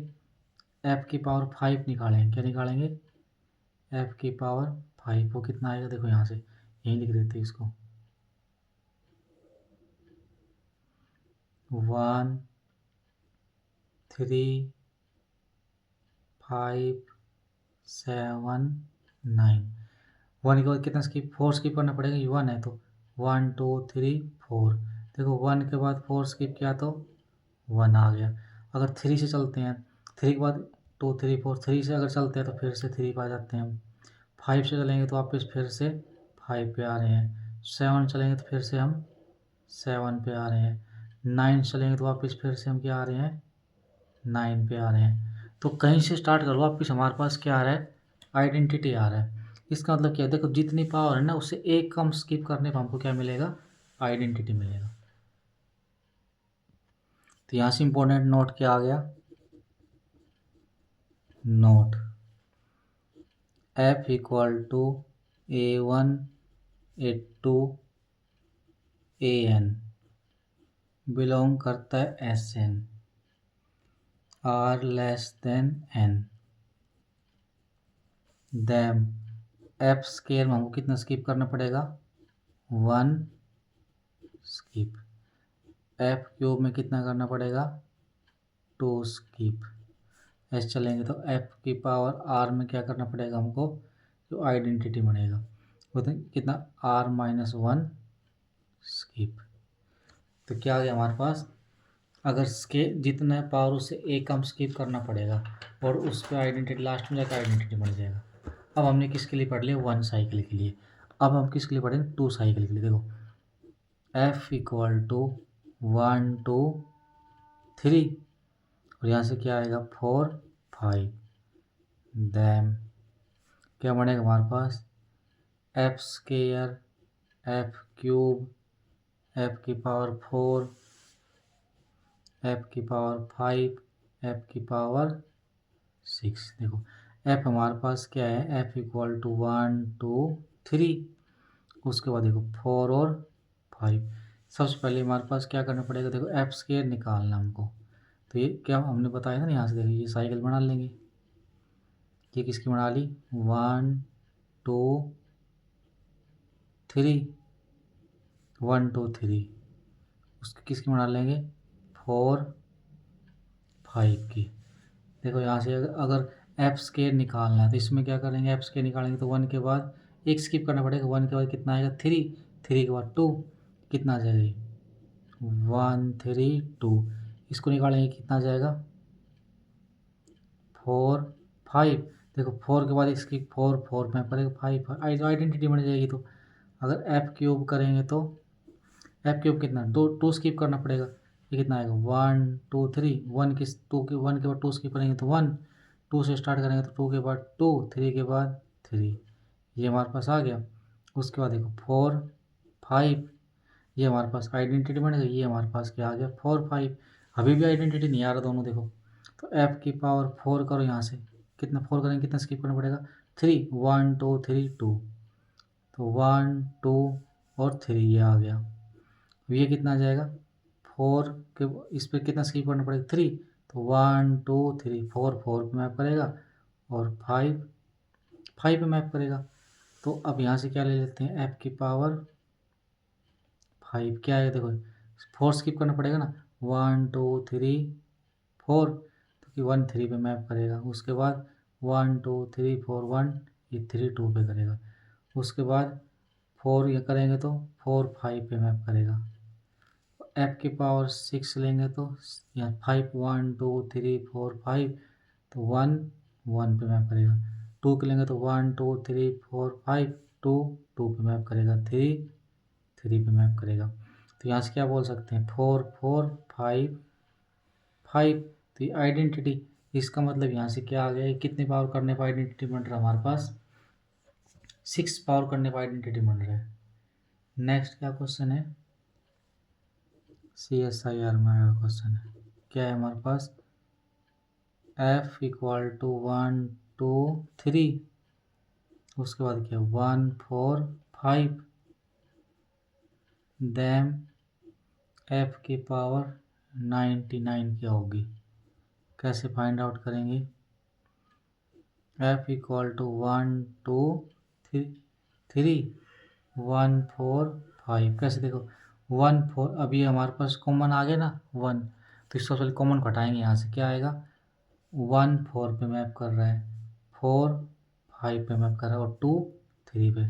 एफ की पावर 5 निकालेंगे। क्या निकालेंगे, एफ की पावर 5, वो कितना आएगा देखो यहाँ से यहीं लिख देते हैं इसको 1 3 5 7 9। 1 के बाद कितना स्किप, 4 स्किप करना पड़ेगा, 1 है तो 1 2 3 4। देखो 1 के बाद 4 स्किप किया तो 1 आ गया। अगर 3 से चलते हैं, 3 के बाद 2 3 4, 3 से अगर चलते हैं तो फिर से 3 पे आ जाते हैं हम। 5 से चलेंगे तो वापस फिर से 5 पे आ रहे हैं। 7 चलेंगे तो फिर से हम 7 पे आ रहे हैं। 9 चलेंगे तो वापस फिर से हम क्या आ रहे हैं, 9 पे आ रहे हैं। तो कहीं से स्टार्ट करो, वापस हमारे पास क्या आ रहा है, आइडेंटिटी आ रहा है। इसका मतलब क्या है, देखो जितनी पावर है ना उससे एक कम स्किप करने पर हमको क्या मिलेगा, आइडेंटिटी मिलेगा। तो यहाँ से इंपॉर्टेंट नोट क्या आ गया, note f equal to a1 a2 an belong करता है Sn, r less than n। Then f square में हमको कितना स्किप करना पड़ेगा, 1 स्किप। f क्यूब में कितना करना पड़ेगा, 2 स्किप। ऐसे चलेंगे तो f की पावर r में क्या करना पड़ेगा हमको, जो आइडेंटिटी बनेगा वो तो कितना, r माइनस 1 स्किप। तो क्या आ गया हमारे पास, अगर इसके जितना पावर उससे एक कम स्किप करना पड़ेगा और उस पर आइडेंटिटी लास्ट में जाकर आइडेंटिटी बन जाएगा। अब हमने किसके लिए पढ़ लिया, 1 साइकिल के लिए। अब हम किसके लिए पढ़ेंगे, 2 साइकिल के लिए। देखो f इक्वल टू 1 2 3 और यहाँ से क्या आएगा 4 5। देन क्या बनेगा हमारे पास, f square f cube f की पावर 4 f की पावर 5 f की पावर 6। देखो f हमारे पास क्या है, f इक्वल टू 1 2 3, उसके बाद देखो 4 और 5। सबसे पहले हमारे पास क्या करना पड़ेगा, देखो f स्केयर निकालना हमको। तो ये क्या हमने बताया था ना, यहाँ से देखो ये साइकिल बना लेंगे। ये किसकी बना ली, 1 2 3 1 2 3। उसकी किसकी बना लेंगे, 4 5 की। देखो यहाँ से अगर एफ स्केयर निकालना है तो इसमें क्या करेंगे, एफ स्केयर निकालेंगे तो 1 के बाद एक स्किप करना पड़ेगा। 1 के बाद कितना आएगा, 3 3 के बाद 2, कितना आ जाएगा 1 3 2। इसको निकालेंगे कितना आ जाएगा 4 5। देखो 4 के बाद इसकी 4 4 में पड़ेगा 5 आइडेंटिटी बन जाएगी। तो अगर एफ क्यूब करेंगे तो एफ क्यूब कितना, 2 स्किप करना पड़ेगा। ये कितना आएगा 1 2 3। 1 के 2 के 1 के बाद 2 स्किप करेंगे तो 1, 2 से स्टार्ट करेंगे तो 2 के बाद 2, 3 के बाद 3। ये हमारे पास आ गया। उसके बाद देखो 4 5, ये हमारे पास आइडेंटिटी बनेगा। ये हमारे पास क्या आ गया 4 5। अभी भी आइडेंटिटी नहीं आ रहा दोनों, देखो तो एफ की पावर 4 करो यहाँ से, कितना 4 करेंगे, कितना स्किप करना पड़ेगा 3, 1 2 3 2। तो 1 2 और 3 ये आ गया। ये कितना आ जाएगा 4 के, इस पर कितना स्किप करना पड़ेगा 3। तो 1 2 3 4 4 पे मैप करेगा और 5 5 पे मैप करेगा। तो अब यहाँ से क्या ले लेते हैं, f की पावर 5 क्या है, देखो 4 स्किप करना पड़ेगा ना, 1 2 3 4, तो कि 1 3 पे मैप करेगा। उसके बाद 1 2 3 4 1, ये 3 2 पे करेगा। उसके बाद 4 ये करेंगे तो 4 5 पे मैप करेगा। f की पावर 6 लेंगे तो यहाँ 5 1 2 3 4 5, तो 1 1 पे मैप करेगा। 2 के लेंगे तो 1 2 3 4 5 2 2 पे मैप करेगा। 3 3 पे मैप करेगा। तो यहाँ से क्या बोल सकते हैं 4 4 5 5। तो ये आइडेंटिटी, इसका मतलब यहाँ से क्या आ गया, कितने पावर करने पर आइडेंटिटी बन रहा है हमारे पास, 6 पावर करने पर आइडेंटिटी बन रहा है। नेक्स्ट क्या क्वेश्चन है, CSIR में आया क्वेश्चन है। क्या है हमारे पास, f इक्वल टू 1 2 3, उसके बाद क्या 1 4 5, देन f की पावर 99 क्या होगी, कैसे फाइंड आउट करेंगे। f इक्वल टू 1 2 3 1 4 5, कैसे देखो 1 4, अभी हमारे पास कॉमन आ गया ना 1, तो इसको पहले कॉमन घटाएंगे। यहाँ से क्या आएगा 1 4 पे मैप कर रहा है, 4 5 पे मैप कर रहा है और 2 3 पे।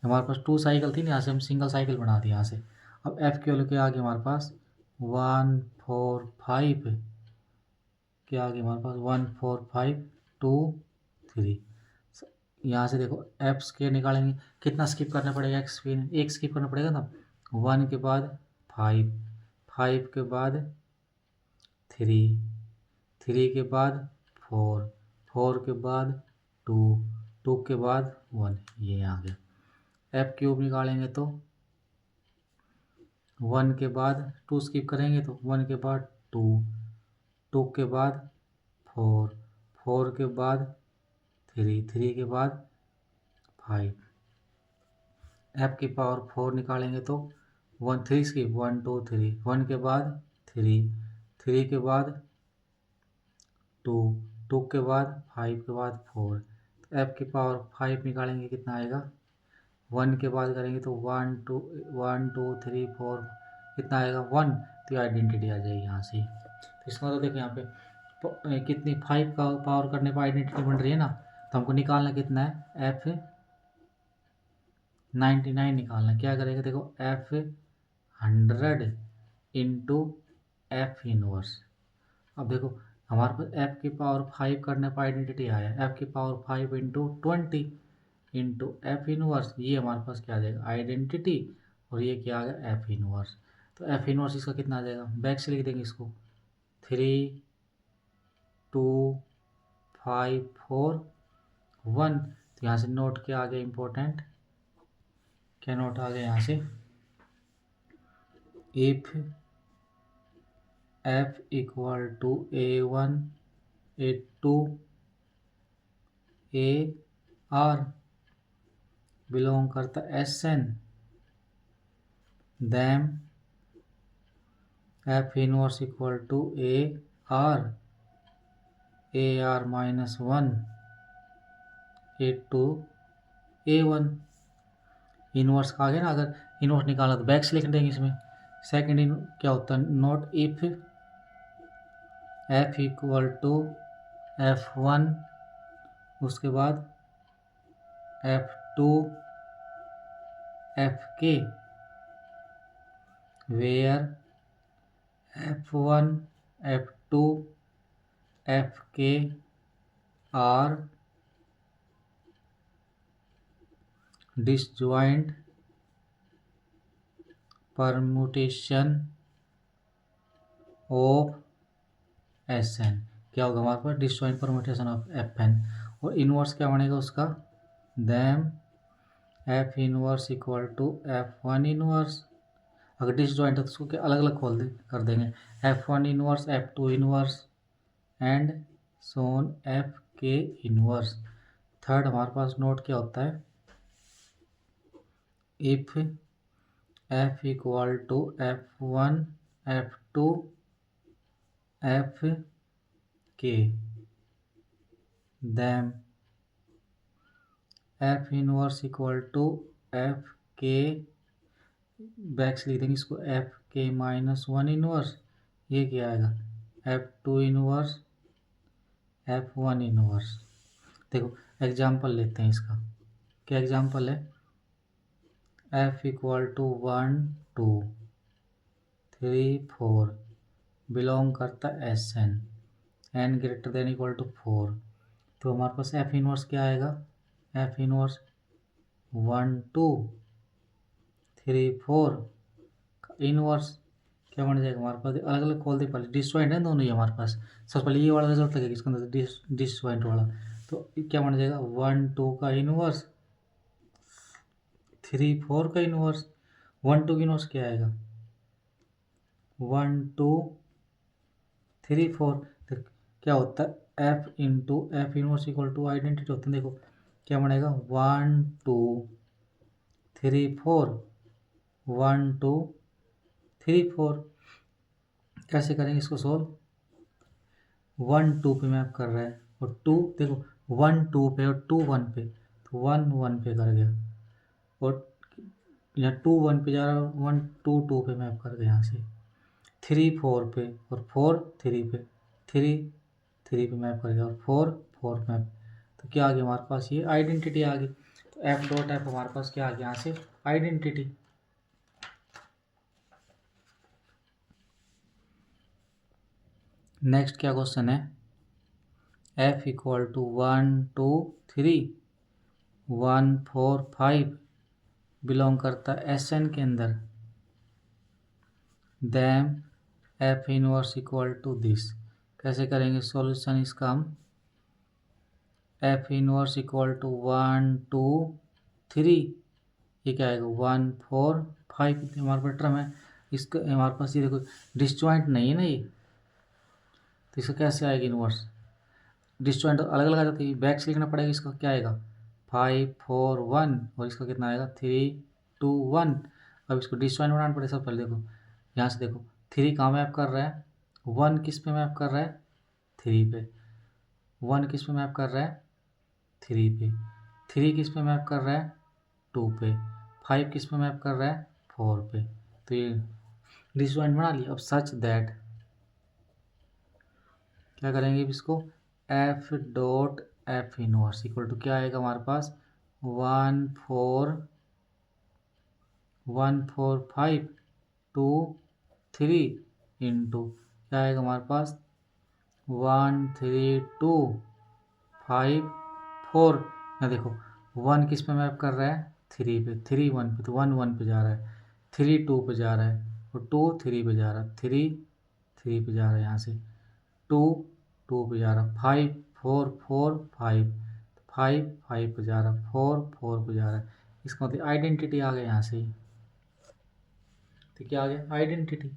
हमारे पास 2 साइकिल थी ना, यहाँ से हम सिंगल साइकिल बना दी यहाँ से। अब एफ की वैल्यू क्या आ गई हमारे पास 1 4 5, क्या आ गई हमारे पास 1 4 5 2 3। यहाँ से देखो एप्स के निकालेंगे, कितना स्किप करना पड़ेगा, एक्स एक स्किप करना पड़ेगा ना। 1 के बाद 5, 5 के बाद 3, 3 के बाद 4, 4 के बाद 2, 2 के बाद 1, ये आ गया। एफ क्यूब निकालेंगे तो 1 के बाद 2 स्किप करेंगे तो 1 के बाद 2, 2 के बाद 4, 4 के बाद 3, 3 के बाद 5। एफ की पावर 4 निकालेंगे तो 1 3 स्किप 1 2 3, 1 के बाद 3, 3 के बाद 2, 2 के बाद 5 के बाद 4। तो एफ की पावर 5 निकालेंगे कितना आएगा, 1 के बाद करेंगे तो 1 2 1 2 3 4, कितना आएगा 1। तो आइडेंटिटी आ जाएगी यहाँ से। तो इसका मतलब देखो यहाँ पे कितनी 5 का पावर करने पर आइडेंटिटी बन रही है ना। तो हमको निकालना कितना है, एफ 99 निकालना। क्या करेंगे देखो, एफ 100 इंटू एफ इनवर्स। अब देखो हमारे पास एफ की पावर 5 करने पर आइडेंटिटी आया, एफ की power 5 into 20 into F inverse, ये हमारे पास क्या आ जाएगा आइडेंटिटी, और ये क्या आ गया एफ इनवर्स। तो एफ इनवर्स इसका कितना आ जाएगा, बैक से लिख देंगे इसको 3 2 5 4 1। तो यहाँ से नोट क्या आ गया इंपॉर्टेंट, क्या नोट आ गया यहाँ से, if F equal to A1 A2 AR belong करता SN, then F inverse equal to AR AR -1 A2 A1। Inverse का आ गया ना, अगर इनवर्स निकाला तो बैक से लिख देंगे इसमें। सेकेंड क्या होता है, note if F equal to F1, उसके बाद F2 FK, where F1 F2 FK are disjoint permutation of SN। क्या होगा हमारे पास, डिसजॉइंट परमुटेशन ऑफ FN। और इनवर्स क्या बनेगा उसका, then F inverse equal to F1 inverse. अगर डिसजॉइंट है तो उसको क्या अलग अलग खोल दे कर देंगे, F1 inverse F2 inverse and so on FK inverse. Third हमारे पास नोट क्या होता है, if F equal to F1 F2 FK, then F inverse equal to FK, back से लिख देंगे इसको FK -1 इनवर्स, ये क्या आएगा F2 इनवर्स F1 इनवर्स। देखो एग्जाम्पल लेते हैं इसका, क्या एग्जाम्पल है, एफ इक्वल टू 1 2 3 4 बिलोंग करता SN, n greater than equal to 4। तो हमारे पास एफ इनवर्स क्या आएगा, एफ इनवर्स 1 2 3 4 इनवर्स क्या बन जाएगा हमारे पास, अलग अलग खोल दे, पहले डिसजॉइंट है दोनों ही हमारे पास। सबसे पहले ये वाला रिजल्ट लगेगा इसके अंदर डिसजॉइंट वाला, तो क्या बन जाएगा 1 2 का इनवर्स 3 4 का इनवर्स। 1 2 का इनवर्स क्या आएगा 1 2 3 4। तो क्या होता है F into F inverse equal to identity होता है, देखो क्या बनेगा 1 2 3 4 1 2 3 4। कैसे करेंगे इसको सोल्व, 1 2 पे मैप कर रहा है और 2 देखो 1 2 पे और 2 1 पे, तो 1 1 पे कर गया, और यहाँ 2 1 पे जा रहा है, 1 2 2 पे मैप कर गया, यहाँ से 3 4 पे और 4 3 पे, 3 3 पे मैप कर गया और 4 4 मैप। तो क्या आ गया हमारे पास, ये आइडेंटिटी आ गई। तो एफ डॉट एफ हमारे पास क्या आ गया यहाँ से, आइडेंटिटी। नेक्स्ट क्या क्वेश्चन है, एफ इक्वल टू 1 2 3 1 4 5 बिलोंग करता है एस एन के अंदर, then F inverse equal to this. कैसे करेंगे सॉल्यूशन इसका हम, एफ इनवर्स इक्वल टू 1 2 3, ये क्या आएगा 1 4 5, हमारे पास टर्म है। इसका हमारे पास ये देखो डिसजॉइंट नहीं है ना ये, तो इसका कैसे आएगा इनवर्स, डिसजॉइंट अलग अलग आ जाती है, बैक से लिखना पड़ेगा। इसका क्या आएगा 5 4 1, और इसका कितना आएगा 3 2 1। अब इसको डिसजॉइंट बनाना पड़ेगा। सब पहले देखो यहाँ से देखो 3 कहाँ मैप कर रहा है, 1 किस पे मैप कर रहा है 3 पे, 1 किस पे मैप कर रहा है 3 पे, 3 किस पे मैप कर रहा है 2 पे, 5 किस पे मैप कर रहा है 4 पे। तो ये डिसजॉइंट बना लिया। अब सच दैट क्या करेंगे इसको, F dot F inverse equal to क्या आएगा हमारे पास 1 4 1 4 5 2 3 इंटू क्या आएगा हमारे पास 1 3 2 5 4। यहाँ देखो 1 किस पे मैप कर रहा है 3 पे, 3 1 पे, तो 1 1 पे जा रहा है, 3 2 पे जा रहा है, और 2 3 पे जा रहा है, 3 3 पे जा रहा है, यहाँ से 2 2 पे जा रहा है, 5 4 4 5 5 5 पे जा रहा है, 4 4 पे जा रहा है। इसका मतलब आइडेंटिटी आ गया यहाँ से, तो क्या आ गया आइडेंटिटी।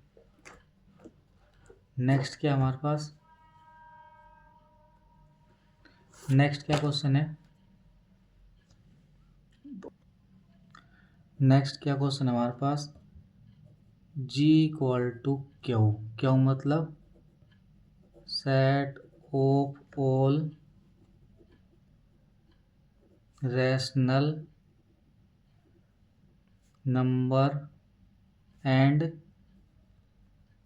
नेक्स्ट क्या हमारे पास, नेक्स्ट क्या क्वेश्चन है, नेक्स्ट क्या क्वेश्चन है हमारे पास, G equal to Q, Q मतलब set of all rational number and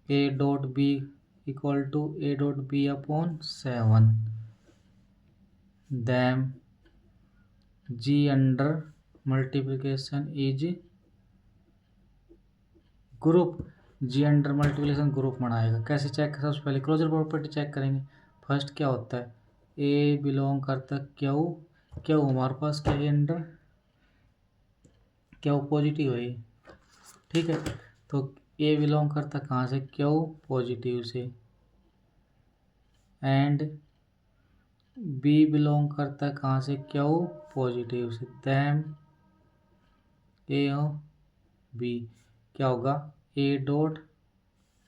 A dot B equal to A dot B upon 7, then G under multiplication is group, G under multiplication group बनाएगा। कैसे check, सबसे पहले closure property check करेंगे। First क्या होता है, A belong करता Q, Q हमारे पास क्या है अंडर, क्यू पॉजिटिव है, ठीक है। तो ए बिलोंग करता कहाँ से, क्यू पॉजिटिव से, एंड बी बिलोंग करता कहाँ से, क्यू पॉजिटिव से, दैम ए और बी क्या होगा ए डॉट,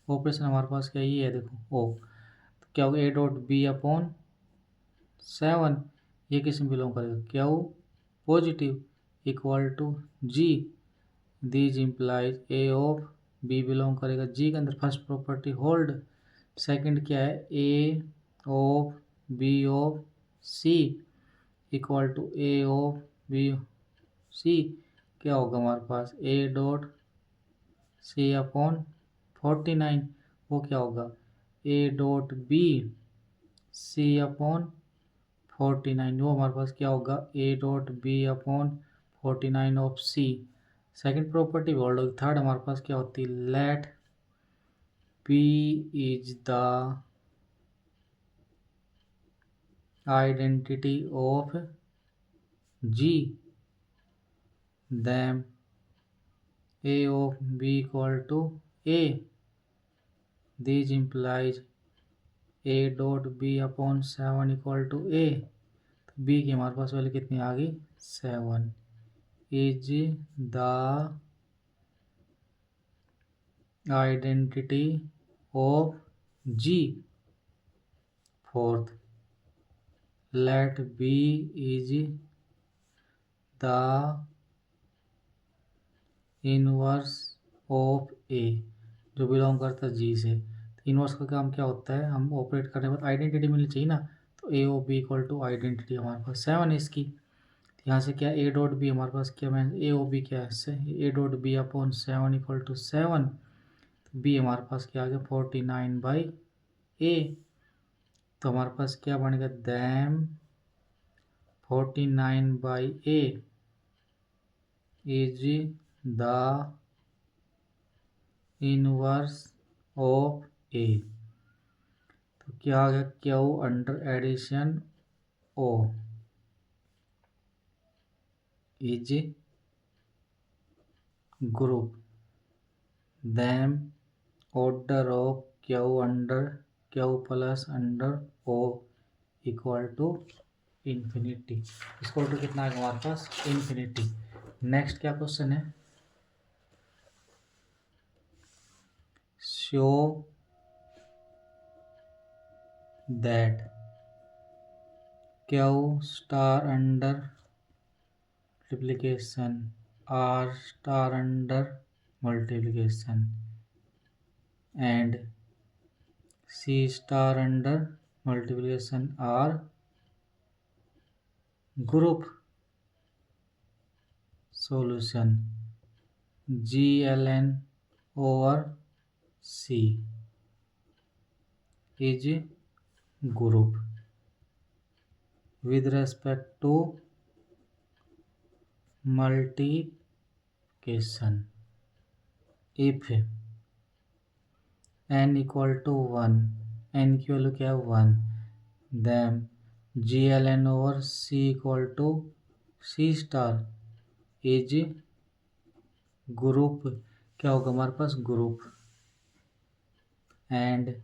ऑपरेशन हमारे पास क्या ये है देखो ओ, तो क्या होगा ए डॉट बी अपॉन 7, ये किस में बिलोंग करेगा Q positive equal to G, these implies A of B belong करेगा जी के अंदर, फर्स्ट प्रॉपर्टी होल्ड। सेकंड क्या है A of B of C equal to A of B C, क्या होगा हमारे पास ए डॉट सी अपॉन 49, वो क्या होगा A dot B C upon 49, वो हमारे पास क्या होगा A dot B upon 49 of C. Second property hold होगी। थर्ड हमारे पास क्या होती है, let P is the identity of G, then A of B equal to A, this implies A dot B upon 7 equal to A, तो B की हमारे पास value कितनी आ गई 7, is the identity of G. Fourth, let B is the inverse of A, जो belong करता है जी से। तो इनवर्स का काम क्या होता है, हम ऑपरेट करने के बाद आइडेंटिटी मिलनी चाहिए ना, तो A of B equal to identity हमारे पास 7 है इसकी। तो यहाँ से क्या ए डॉट बी हमारे पास क्या, मैं ए ऑफ बी क्या है A dot B upon 7 equal to 7, तो बी हमारे पास क्या आ गया 49 बाई ए, तो हमारे पास क्या बनेगा then 49 by A is the inverse of A. तो क्या आ गया, Q under addition O is group then order of Q under Q plus under O equal to infinity. इसको ऑर्डर कितना है हमारे पास, इन्फिनिटी। नेक्स्ट क्या क्वेश्चन है, show that Q star under multiplication R star under multiplication and C star under multiplication are group solution GLN over C is group with respect to multiplication if n equal to 1, n की value क्या है 1, then GLN over C equal to C star is group, क्या होगा हमारे पास group, and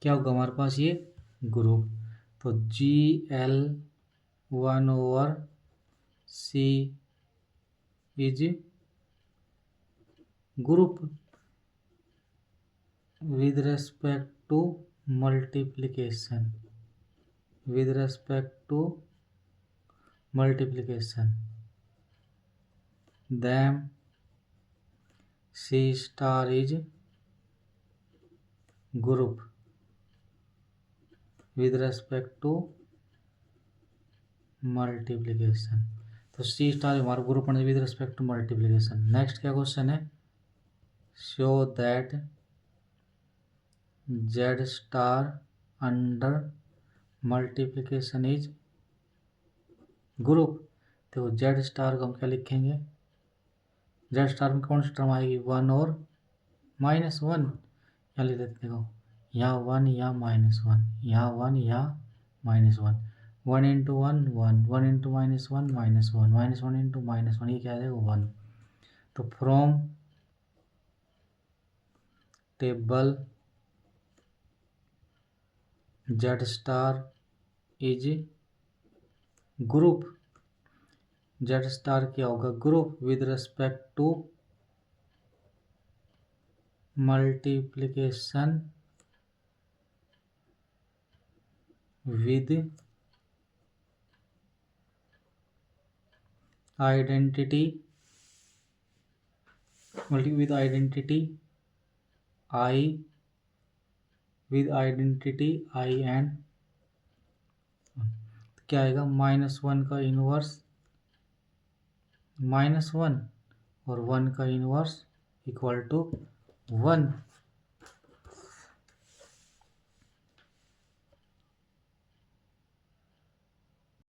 क्या होगा हमारे पास ये ग्रुप। तो GL1 over C is group with respect to multiplication, with respect to multiplication then C star is group with respect to multiplication। तो C स्टार हमारा ग्रुप है with respect to multiplication. Next क्या question है, show that Z star under multiplication is group. तो Z star को हम क्या लिखेंगे, Z स्टार में कौन सी टर्म आएगी 1 और -1, क्या लिख देते हो, यहाँ 1 या -1, यहाँ 1 या -1, 1 इंटू 1 1, 1 इंटू -1 -1, -1 इंटू -1, ये क्या आ जाएगा 1। तो from table Z star is group, Z star क्या होगा group with respect to multiplication with identity with identity I and क्या आएगा -1 का इनवर्स -1 और 1 का इनवर्स इक्वल टू 1।